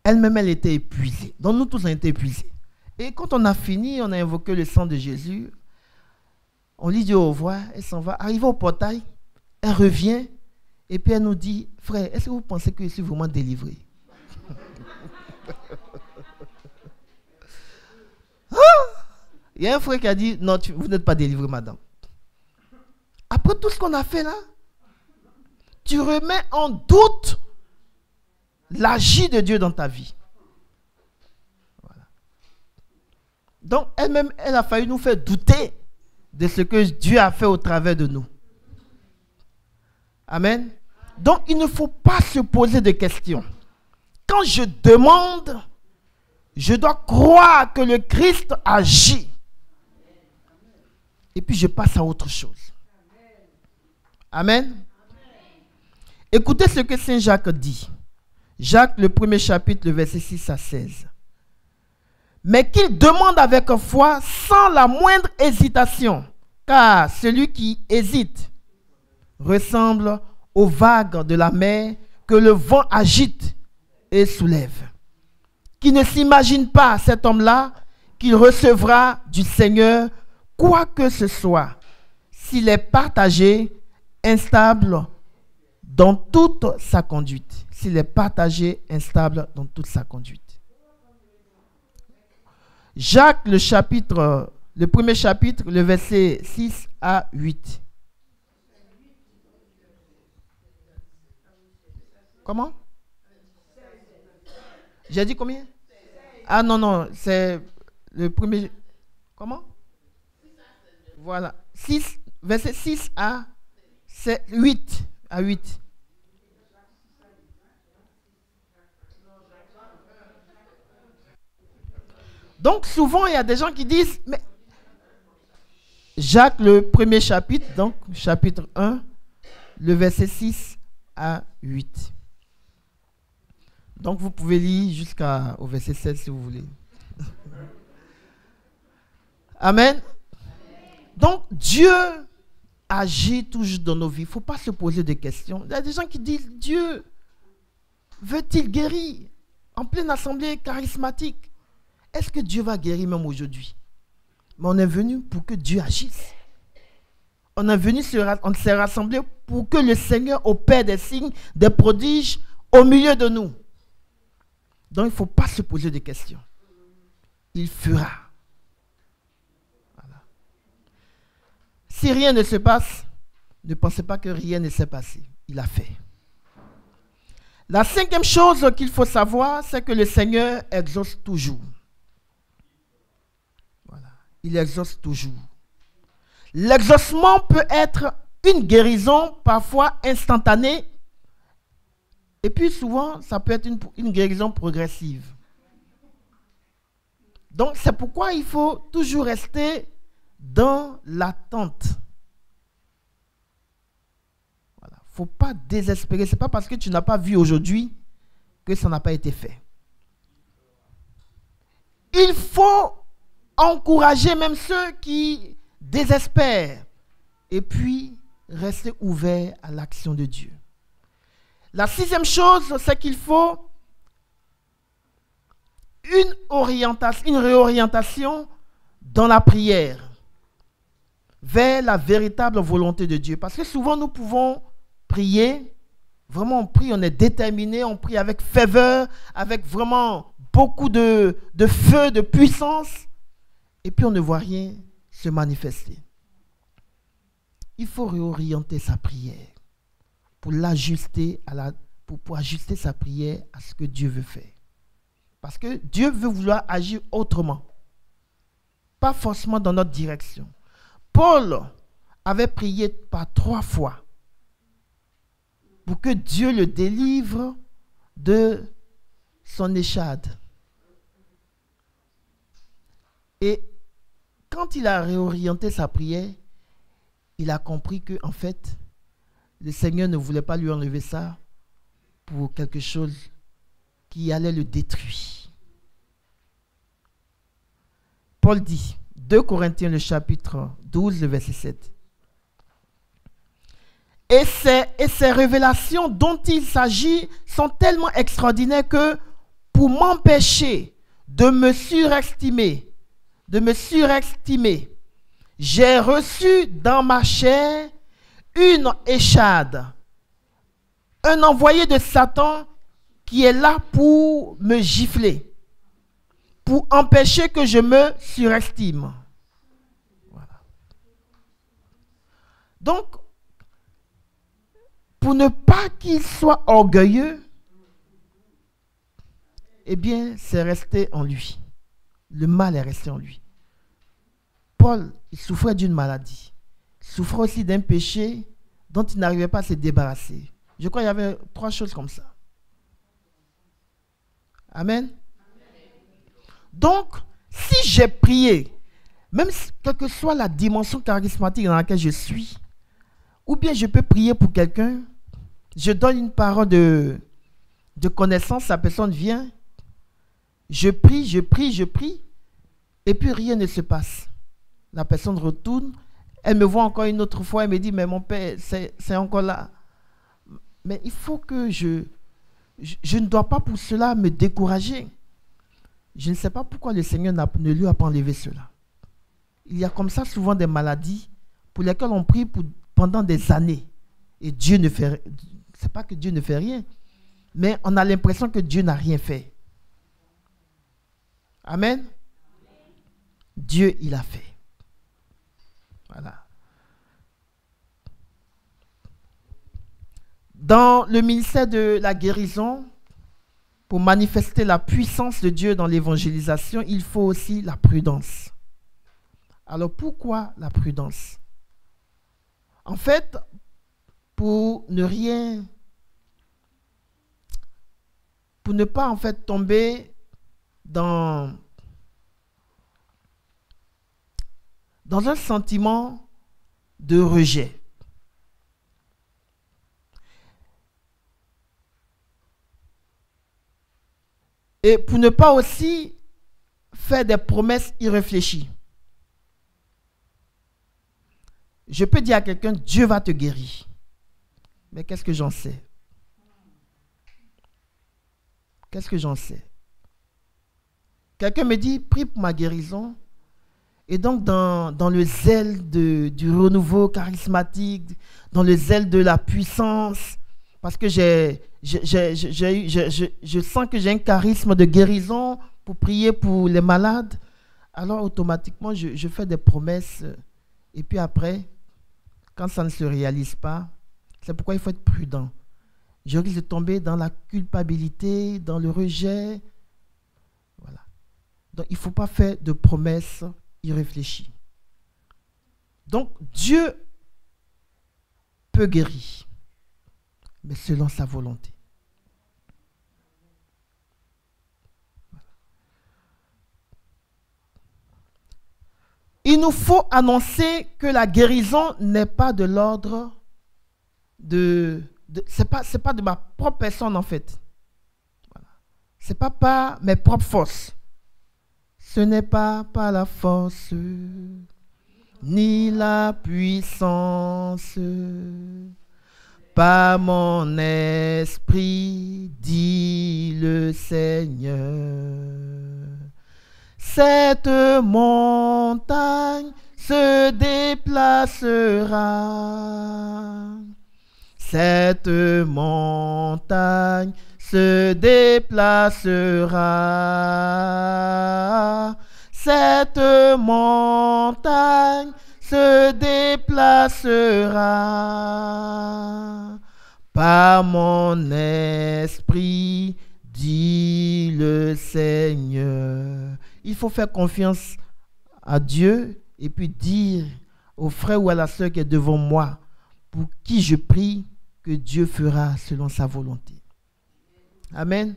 Elle-même, elle était épuisée. Donc, nous tous, on était épuisés. Et quand on a fini, on a invoqué le sang de Jésus. On lui dit au revoir, elle s'en va. Arrivée au portail, elle revient. Et puis, elle nous dit, frère, est-ce que vous pensez que je suis vraiment délivré? Il y a un frère qui a dit, non, vous n'êtes pas délivré, madame. Après tout ce qu'on a fait là, tu remets en doute l'agir de Dieu dans ta vie. Voilà. Donc, elle-même, elle a failli nous faire douter de ce que Dieu a fait au travers de nous. Amen. Donc, il ne faut pas se poser de questions. Quand je demande, je dois croire que le Christ agit. Et puis, je passe à autre chose. Amen. Écoutez ce que Saint Jacques dit. Jacques, le 1er chapitre, le verset 6 à 16. Mais qu'il demande avec foi, sans la moindre hésitation, car celui qui hésite ressemble aux vagues de la mer que le vent agite et soulève. Qui ne s'imagine pas, cet homme-là, qu'il recevra du Seigneur quoi que ce soit, s'il est partagé, instable dans toute sa conduite. S'il est partagé, instable dans toute sa conduite. Jacques, le 1er chapitre, le verset 6 à 8. Comment? J'ai dit combien? Ah non, c'est le premier. Comment? Voilà. Verset 6 à 8. À 8. Donc souvent, il y a des gens qui disent, mais Jacques, le 1er chapitre, donc chapitre 1, le verset 6 à 8. Donc vous pouvez lire jusqu'au verset 7 si vous voulez. Amen. Donc Dieu agit toujours dans nos vies. Il ne faut pas se poser de questions. Il y a des gens qui disent, Dieu veut-il guérir en pleine assemblée charismatique? Est-ce que Dieu va guérir même aujourd'hui? Mais on est venu pour que Dieu agisse. On s'est rassemblés pour que le Seigneur opère des signes, des prodiges au milieu de nous. Donc il ne faut pas se poser de questions. Il fera. Voilà. Si rien ne se passe, ne pensez pas que rien ne s'est passé. Il a fait. La 5e chose qu'il faut savoir, c'est que le Seigneur exauce toujours. Voilà. Il exauce toujours. L'exaucement peut être une guérison, parfois instantanée, et puis souvent, ça peut être une guérison progressive. Donc, c'est pourquoi il faut toujours rester dans l'attente. Voilà. Il ne faut pas désespérer. Ce n'est pas parce que tu n'as pas vu aujourd'hui que ça n'a pas été fait. Il faut encourager même ceux qui désespèrent et puis rester ouvert à l'action de Dieu. La 6e chose, c'est qu'il faut une réorientation dans la prière vers la véritable volonté de Dieu. Parce que souvent, nous pouvons prier, vraiment on prie, on est déterminé, on prie avec ferveur, avec vraiment beaucoup de feu, de puissance, et puis on ne voit rien se manifester. Il faut réorienter sa prière pour l'ajuster pour ajuster sa prière à ce que Dieu veut faire. Parce que Dieu veut vouloir agir autrement, pas forcément dans notre direction. Paul avait prié par 3 fois pour que Dieu le délivre de son échade. Et quand il a réorienté sa prière, il a compris que, en fait, le Seigneur ne voulait pas lui enlever ça pour quelque chose qui allait le détruire. Paul dit, 2 Corinthiens, le chapitre 12, le verset 7. Et ces révélations dont il s'agit sont tellement extraordinaires que pour m'empêcher de me surestimer, j'ai reçu dans ma chair une échade, un envoyé de Satan qui est là pour me gifler, pour empêcher que je me surestime. Voilà. Donc, pour ne pas qu'il soit orgueilleux, eh bien, c'est resté en lui. Le mal est resté en lui. Paul, il souffrait d'une maladie. Il souffrait aussi d'un péché dont il n'arrivait pas à se débarrasser. Je crois qu'il y avait 3 choses comme ça. Amen. Donc, si j'ai prié, même quelle que soit la dimension charismatique dans laquelle je suis, ou bien je peux prier pour quelqu'un, je donne une parole de connaissance, la personne vient, je prie, et puis rien ne se passe. La personne retourne, elle me voit encore une autre fois, elle me dit, mais mon père, c'est encore là. Mais il faut que je ne dois pas pour cela me décourager. Je ne sais pas pourquoi le Seigneur ne lui a pas enlevé cela. Il y a comme ça souvent des maladies pour lesquelles on prie pendant des années. Et Dieu ne fait rien. C'est pas que Dieu ne fait rien, mais on a l'impression que Dieu n'a rien fait. Amen. Dieu, il a fait. Voilà. Dans le ministère de la guérison, pour manifester la puissance de Dieu dans l'évangélisation, il faut aussi la prudence. Alors pourquoi la prudence? En fait, pour ne pas en fait tomber dans un sentiment de rejet. Et pour ne pas aussi faire des promesses irréfléchies. Je peux dire à quelqu'un, Dieu va te guérir. Mais qu'est-ce que j'en sais? Qu'est-ce que j'en sais? Quelqu'un me dit, prie pour ma guérison. Et donc, dans le zèle du renouveau charismatique, dans le zèle de la puissance, parce que je sens que j'ai un charisme de guérison pour prier pour les malades, alors automatiquement, je fais des promesses. Et puis après, quand ça ne se réalise pas, c'est pourquoi il faut être prudent. Je risque de tomber dans la culpabilité, dans le rejet. Voilà. Donc, il ne faut pas faire de promesses irréfléchies. Donc, Dieu peut guérir, mais selon sa volonté. Voilà. Il nous faut annoncer que la guérison n'est pas de l'ordre c'est pas de ma propre personne en fait. Voilà. C'est pas par mes propres forces. Ce n'est pas par la force ni la puissance, par mon esprit, dit le Seigneur. Cette montagne se déplacera. Cette montagne se déplacera. Cette montagne se déplacera. Par mon esprit, dit le Seigneur. Il faut faire confiance à Dieu et puis dire au frère ou à la sœur qui est devant moi, pour qui je prie, que Dieu fera selon sa volonté. Amen.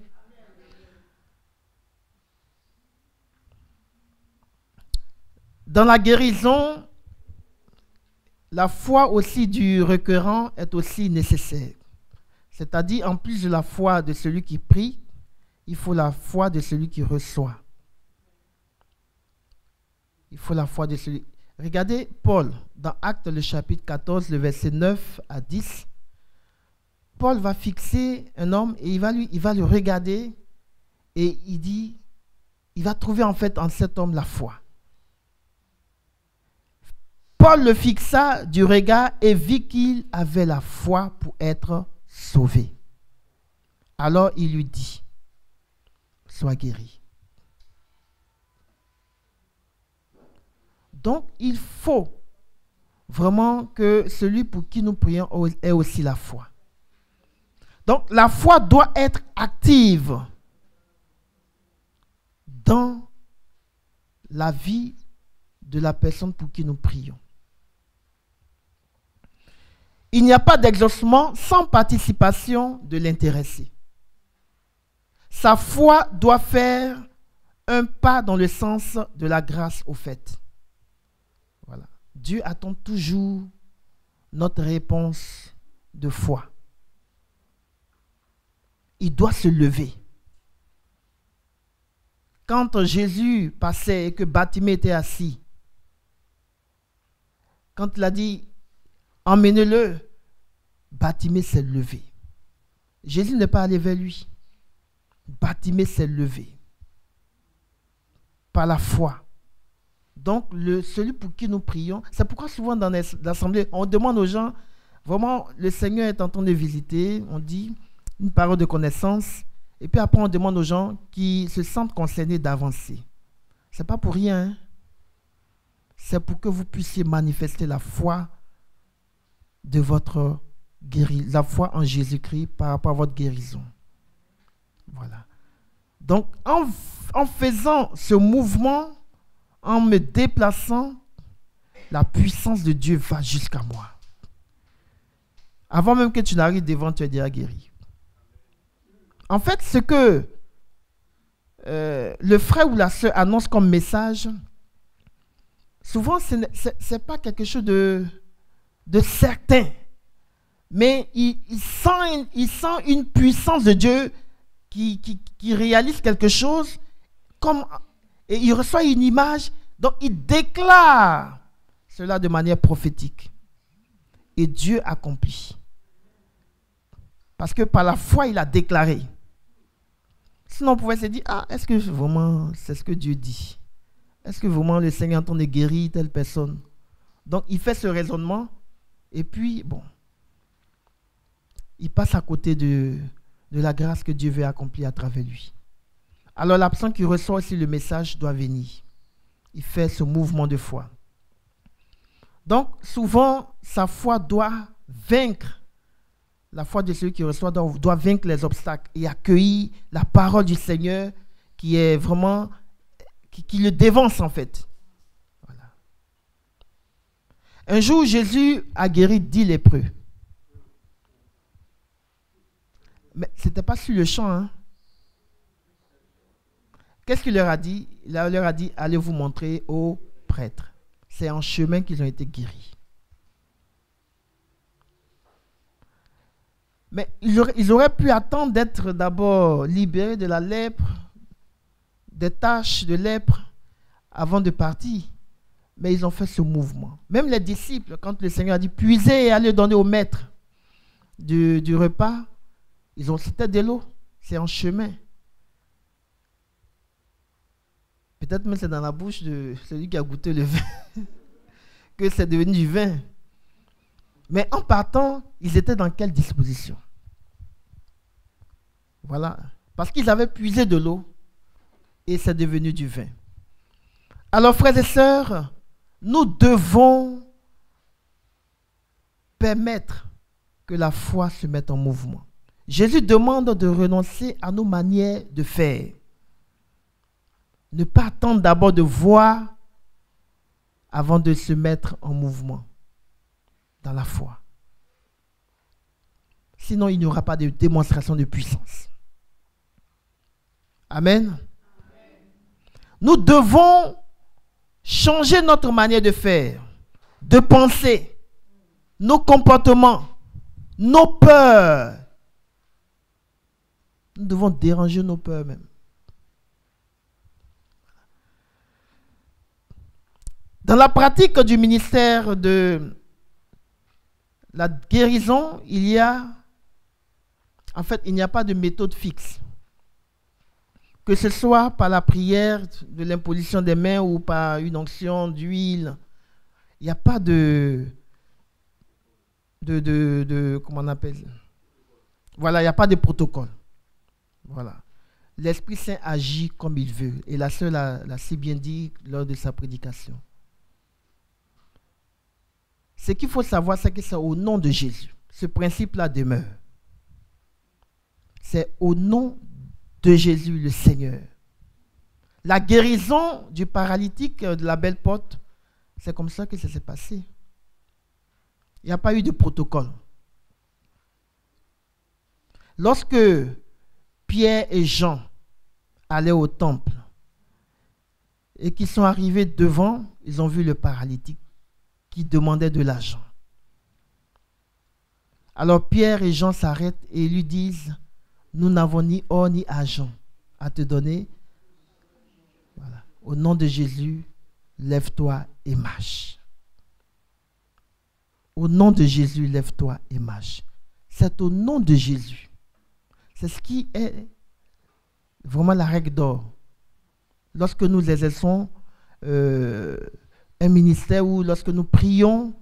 Dans la guérison, la foi aussi du requérant est aussi nécessaire. C'est-à-dire, en plus de la foi de celui qui prie, il faut la foi de celui qui reçoit. Il faut la foi de celui... Regardez Paul, dans Actes, le chapitre 14, le verset 9 à 10. Paul va fixer un homme et il va le regarder et il va trouver en fait en cet homme la foi. Paul le fixa du regard et vit qu'il avait la foi pour être sauvé. Alors il lui dit, sois guéri. Donc il faut vraiment que celui pour qui nous prions ait aussi la foi. Donc la foi doit être active dans la vie de la personne pour qui nous prions. Il n'y a pas d'exaucement sans participation de l'intéressé. Sa foi doit faire un pas dans le sens de la grâce au fait. Voilà. Dieu attend toujours notre réponse de foi. Il doit se lever. Quand Jésus passait et que Bartimée était assis, quand il a dit « Emmenez-le », Bartimée s'est levé. Jésus n'est pas allé vers lui. Bartimée s'est levé. Par la foi. Donc, celui pour qui nous prions, c'est pourquoi souvent dans l'assemblée, on demande aux gens, vraiment, le Seigneur est en train de visiter, on dit une parole de connaissance, et puis après on demande aux gens qui se sentent concernés d'avancer. Ce n'est pas pour rien. Hein? C'est pour que vous puissiez manifester la foi de votre guérison, la foi en Jésus-Christ par rapport à votre guérison. Voilà. Donc, en faisant ce mouvement, en me déplaçant, la puissance de Dieu va jusqu'à moi. Avant même que tu n'arrives devant, tu es déjà guéri. En fait, ce que le frère ou la sœur annonce comme message, souvent, ce n'est pas quelque chose de certain. Mais il sent une puissance de Dieu qui réalise quelque chose et il reçoit une image, donc il déclare cela de manière prophétique. Et Dieu accomplit. Parce que par la foi, il a déclaré. Sinon, on pouvait se dire, est-ce que vraiment c'est ce que Dieu dit? Est-ce que vraiment le Seigneur est en train de guérir telle personne? Donc, il fait ce raisonnement et puis, bon, il passe à côté de la grâce que Dieu veut accomplir à travers lui. Alors, la personne qui reçoit aussi le message doit venir. Il fait ce mouvement de foi. Donc, souvent, sa foi doit vaincre. La foi de celui qui reçoit doit vaincre les obstacles et accueillir la parole du Seigneur qui est vraiment, qui le dévance en fait. Voilà. Un jour, Jésus a guéri 10 lépreux. Mais ce n'était pas sur le champ. Hein. Qu'est-ce qu'il leur a dit? Il leur a dit, allez vous montrer aux prêtres. C'est en chemin qu'ils ont été guéris. Mais ils auraient pu attendre d'être d'abord libérés de la lèpre, des taches de lèpre, avant de partir. Mais ils ont fait ce mouvement. Même les disciples, quand le Seigneur a dit, puisez et allez donner au maître du repas, c'était de l'eau, c'est en chemin. Peut-être même c'est dans la bouche de celui qui a goûté le vin que c'est devenu du vin. Mais en partant, ils étaient dans quelle disposition? Voilà. Parce qu'ils avaient puisé de l'eau et c'est devenu du vin. Alors, frères et sœurs, nous devons permettre que la foi se mette en mouvement. Jésus demande de renoncer à nos manières de faire. Ne pas attendre d'abord de voir avant de se mettre en mouvement dans la foi. Sinon, il n'y aura pas de démonstration de puissance. Amen. Nous devons changer notre manière de faire, de penser, nos comportements, nos peurs. Nous devons déranger nos peurs même. Dans la pratique du ministère de la guérison, il n'y a pas de méthode fixe. Que ce soit par la prière, de l'imposition des mains ou par une onction d'huile, il n'y a pas comment on appelle? Voilà, il n'y a pas de protocole. Voilà. L'Esprit Saint agit comme il veut. Et la sœur l'a si bien dit lors de sa prédication. Ce qu'il faut savoir, c'est que c'est au nom de Jésus. Ce principe-là demeure. C'est au nom de Jésus le Seigneur. La guérison du paralytique de la Belle Porte, c'est comme ça que ça s'est passé. Il n'y a pas eu de protocole. Lorsque Pierre et Jean allaient au temple et qu'ils sont arrivés devant, ils ont vu le paralytique qui demandait de l'argent. Alors Pierre et Jean s'arrêtent et lui disent: nous n'avons ni or ni argent à te donner. Voilà. Au nom de Jésus, lève-toi et marche. Au nom de Jésus, lève-toi et marche. C'est au nom de Jésus. C'est ce qui est vraiment la règle d'or. Lorsque nous exerçons un ministère ou lorsque nous prions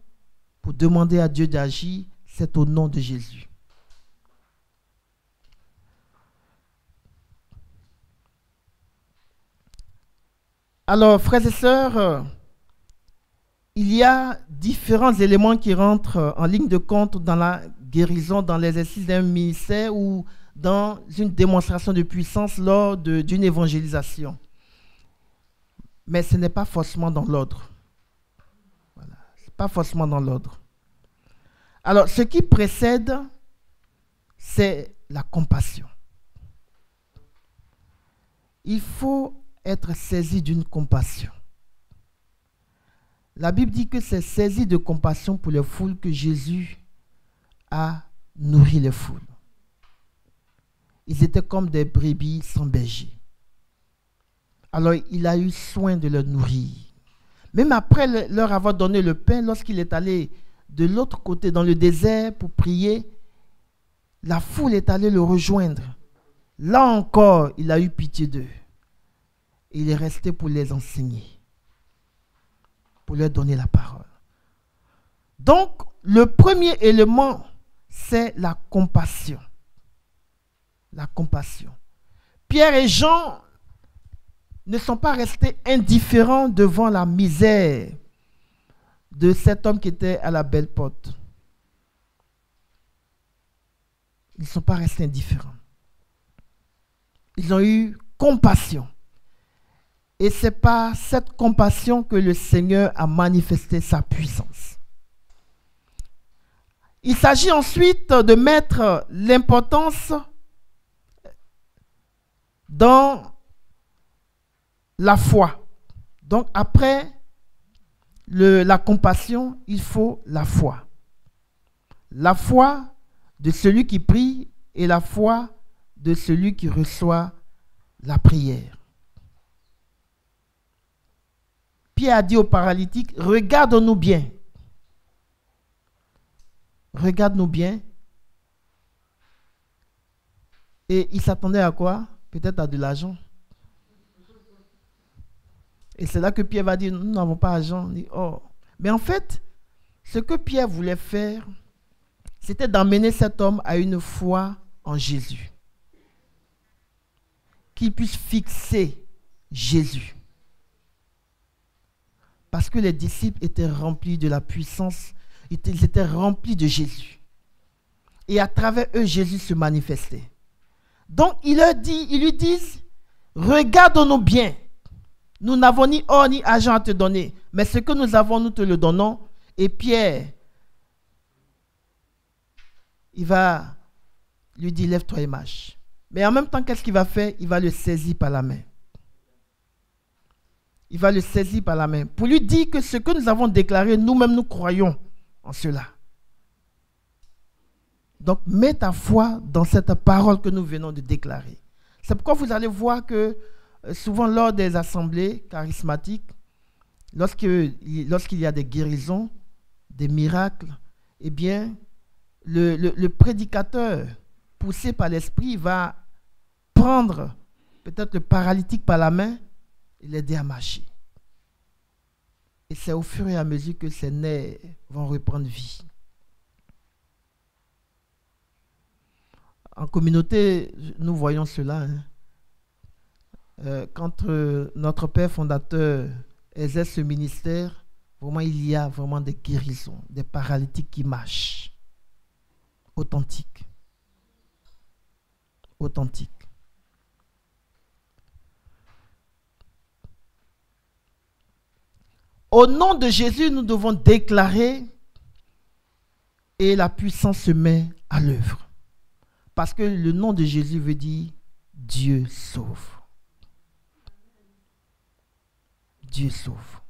pour demander à Dieu d'agir, c'est au nom de Jésus. Alors, frères et sœurs, il y a différents éléments qui rentrent en ligne de compte dans la guérison, dans l'exercice d'un ministère ou dans une démonstration de puissance lors d'une évangélisation. Mais ce n'est pas forcément dans l'ordre. Voilà. Ce n'est pas forcément dans l'ordre. Alors, ce qui précède, c'est la compassion. Il faut être saisi d'une compassion. La Bible dit que c'est saisi de compassion pour les foules que Jésus a nourri les foules. Ils étaient comme des brebis sans berger. Alors il a eu soin de les nourrir. Même après leur avoir donné le pain, lorsqu'il est allé de l'autre côté dans le désert pour prier, la foule est allée le rejoindre. Là encore, il a eu pitié d'eux. Il est resté pour les enseigner, pour leur donner la parole. Donc, le premier élément, c'est la compassion. La compassion. Pierre et Jean ne sont pas restés indifférents devant la misère de cet homme qui était à la Belle Porte. Ils ne sont pas restés indifférents. Ils ont eu compassion. Et c'est par cette compassion que le Seigneur a manifesté sa puissance. Il s'agit ensuite de mettre l'importance dans la foi. Donc après la compassion, il faut la foi. La foi de celui qui prie et la foi de celui qui reçoit la prière. Pierre a dit au paralytique: regarde-nous bien. Regarde-nous bien. Et il s'attendait à quoi? Peut-être à de l'argent. Et c'est là que Pierre va dire: nous n'avons pas d'argent. Oh. Mais en fait, Ce que Pierre voulait faire, c'était d'emmener cet homme à une foi en Jésus. Qu'il puisse fixer Jésus. Parce que les disciples étaient remplis de la puissance, ils étaient remplis de Jésus. Et à travers eux, Jésus se manifestait. Donc, ils lui disent, regarde-nous bien. Nous n'avons ni or ni argent à te donner, mais ce que nous avons, nous te le donnons. Et Pierre, il va lui dire, lève-toi et marche. Mais en même temps, qu'est-ce qu'il va faire? Il va le saisir par la main. Il va le saisir par la main pour lui dire que ce que nous avons déclaré, nous-mêmes, nous croyons en cela. Donc, mets ta foi dans cette parole que nous venons de déclarer. C'est pourquoi vous allez voir que souvent lors des assemblées charismatiques, lorsqu'il y a des guérisons, des miracles, eh bien, le prédicateur, poussé par l'esprit, va prendre peut-être le paralytique par la main et l'aider à marcher. Et c'est au fur et à mesure que ses nerfs vont reprendre vie. En communauté, nous voyons cela. Quand notre Père fondateur exerce ce ministère, vraiment, il y a vraiment des guérisons, des paralytiques qui marchent. Authentiques. Authentiques. Au nom de Jésus, nous devons déclarer et la puissance se met à l'œuvre. Parce que le nom de Jésus veut dire Dieu sauve. Dieu sauve.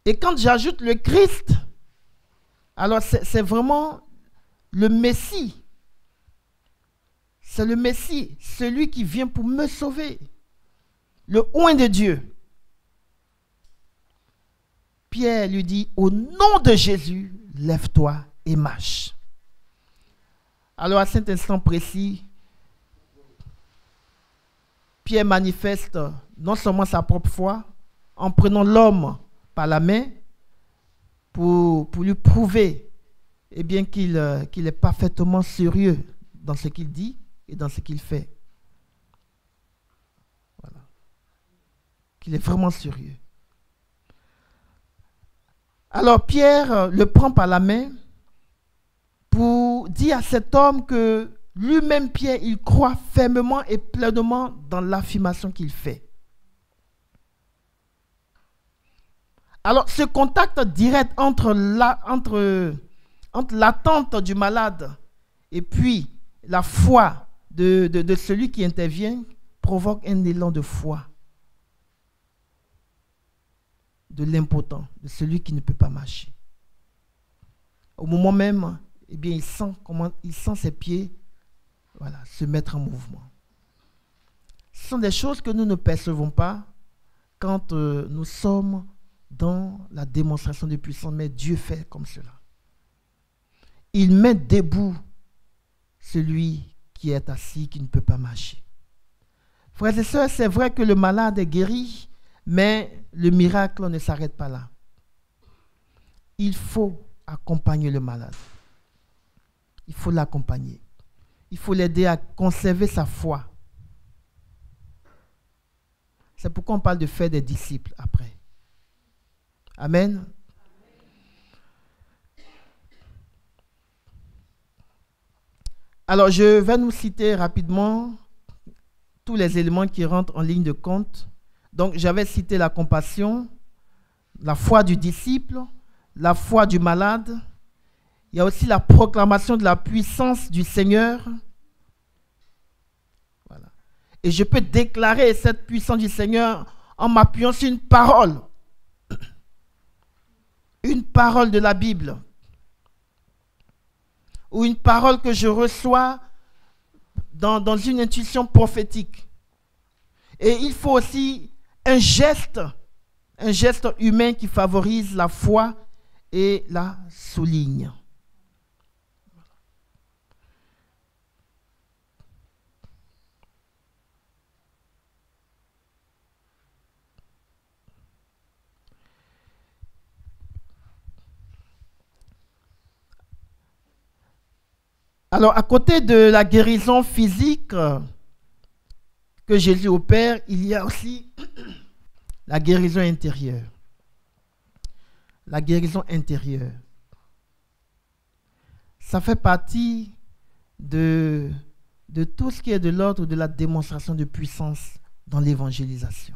Et quand j'ajoute le Christ, alors c'est vraiment le Messie. C'est le Messie, celui qui vient pour me sauver. Le oint de Dieu. Pierre lui dit, au nom de Jésus, lève-toi et marche. Alors à cet instant précis, Pierre manifeste non seulement sa propre foi, en prenant l'homme par la main pour lui prouver eh bien, qu'il est parfaitement sérieux dans ce qu'il dit et dans ce qu'il fait. Voilà. Qu'il est vraiment sérieux. Alors Pierre le prend par la main pour dire à cet homme que lui-même, Pierre, il croit fermement et pleinement dans l'affirmation qu'il fait. Alors, ce contact direct entre l'attente du malade et puis la foi de celui qui intervient provoque un élan de foi de l'impotent, de celui qui ne peut pas marcher. Au moment même, eh bien, il sent ses pieds se mettre en mouvement. Ce sont des choses que nous ne percevons pas quand nous sommes dans la démonstration de puissance, mais Dieu fait comme cela. Il met debout celui qui est assis, qui ne peut pas marcher. Frères et sœurs, c'est vrai que le malade est guéri, mais le miracle ne s'arrête pas là. Il faut accompagner le malade. Il faut l'accompagner. Il faut l'aider à conserver sa foi. C'est pourquoi on parle de faire des disciples après. Amen. Alors, je vais nous citer rapidement tous les éléments qui rentrent en ligne de compte. Donc, j'avais cité la compassion, la foi du disciple, la foi du malade. Il y a aussi la proclamation de la puissance du Seigneur. Voilà. Et je peux déclarer cette puissance du Seigneur en m'appuyant sur une parole. Une parole de la Bible. Ou une parole que je reçois dans une intuition prophétique. Et il faut aussi un geste humain qui favorise la foi et la souligne. Alors, à côté de la guérison physique que Jésus opère, il y a aussi la guérison intérieure. La guérison intérieure. Ça fait partie de tout ce qui est de l'ordre de la démonstration de puissance dans l'évangélisation.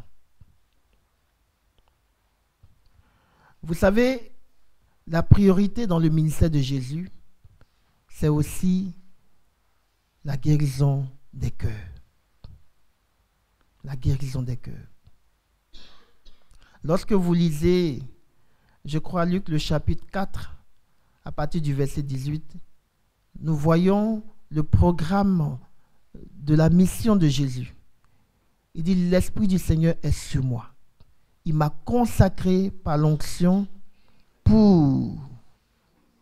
Vous savez, la priorité dans le ministère de Jésus, c'est aussi la guérison des cœurs. La guérison des cœurs. Lorsque vous lisez, je crois, Luc, le chapitre 4, à partir du verset 18, nous voyons le programme de la mission de Jésus. Il dit, l'Esprit du Seigneur est sur moi. Il m'a consacré par l'onction pour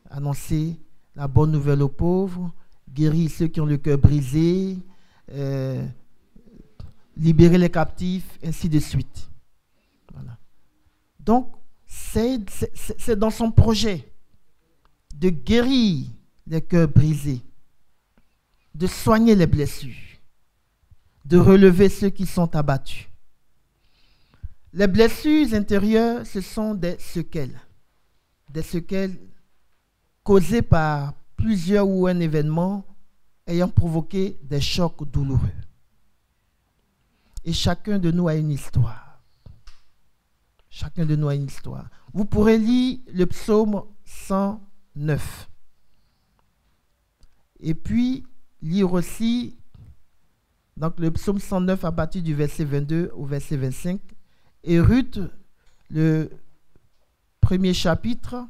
annoncer la bonne nouvelle aux pauvres, guérir ceux qui ont le cœur brisé, libérer les captifs, ainsi de suite. Voilà. Donc, c'est dans son projet de guérir les cœurs brisés, de soigner les blessures, de relever ceux qui sont abattus. Les blessures intérieures, ce sont des séquelles causées par plusieurs ou un événement ayant provoqué des chocs douloureux. Et chacun de nous a une histoire. Chacun de nous a une histoire. Vous pourrez lire le psaume 109. Et puis, lire aussi donc, le psaume 109 à partir du verset 22 au verset 25. Et Ruth, le premier chapitre,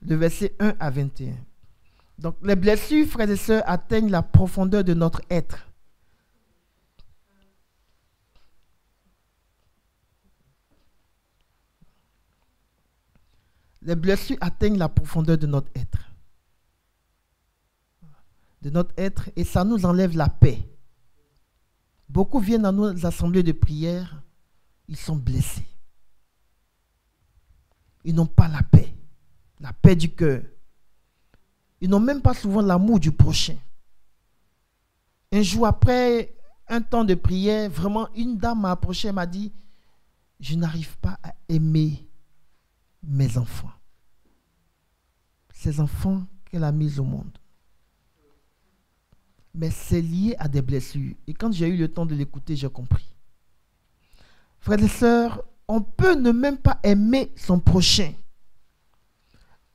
le verset 1 à 21. Donc, les blessures, frères et sœurs, atteignent la profondeur de notre être. Les blessures atteignent la profondeur de notre être. Et ça nous enlève la paix. Beaucoup viennent dans nos assemblées de prière, ils sont blessés. Ils n'ont pas la paix du cœur. Ils n'ont même pas souvent l'amour du prochain. Un jour après un temps de prière, vraiment une dame m'a approché et m'a dit, je n'arrive pas à aimer mes enfants. Ces enfants qu'elle a mis au monde. Mais c'est lié à des blessures. Et quand j'ai eu le temps de l'écouter, j'ai compris. Frères et sœurs, on peut ne même pas aimer son prochain.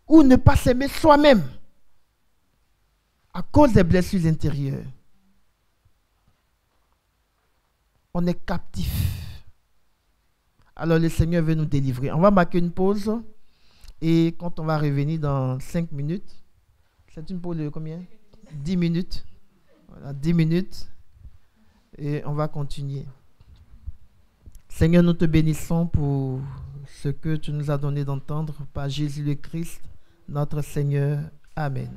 Ou ne pas s'aimer soi-même. À cause des blessures intérieures. On est captif. Alors le Seigneur veut nous délivrer. On va marquer une pause. Et quand on va revenir dans 5 minutes, c'est une pause de combien? 10 minutes. Voilà, 10 minutes. Et on va continuer. Seigneur, nous te bénissons pour ce que tu nous as donné d'entendre par Jésus le Christ, notre Seigneur. Amen.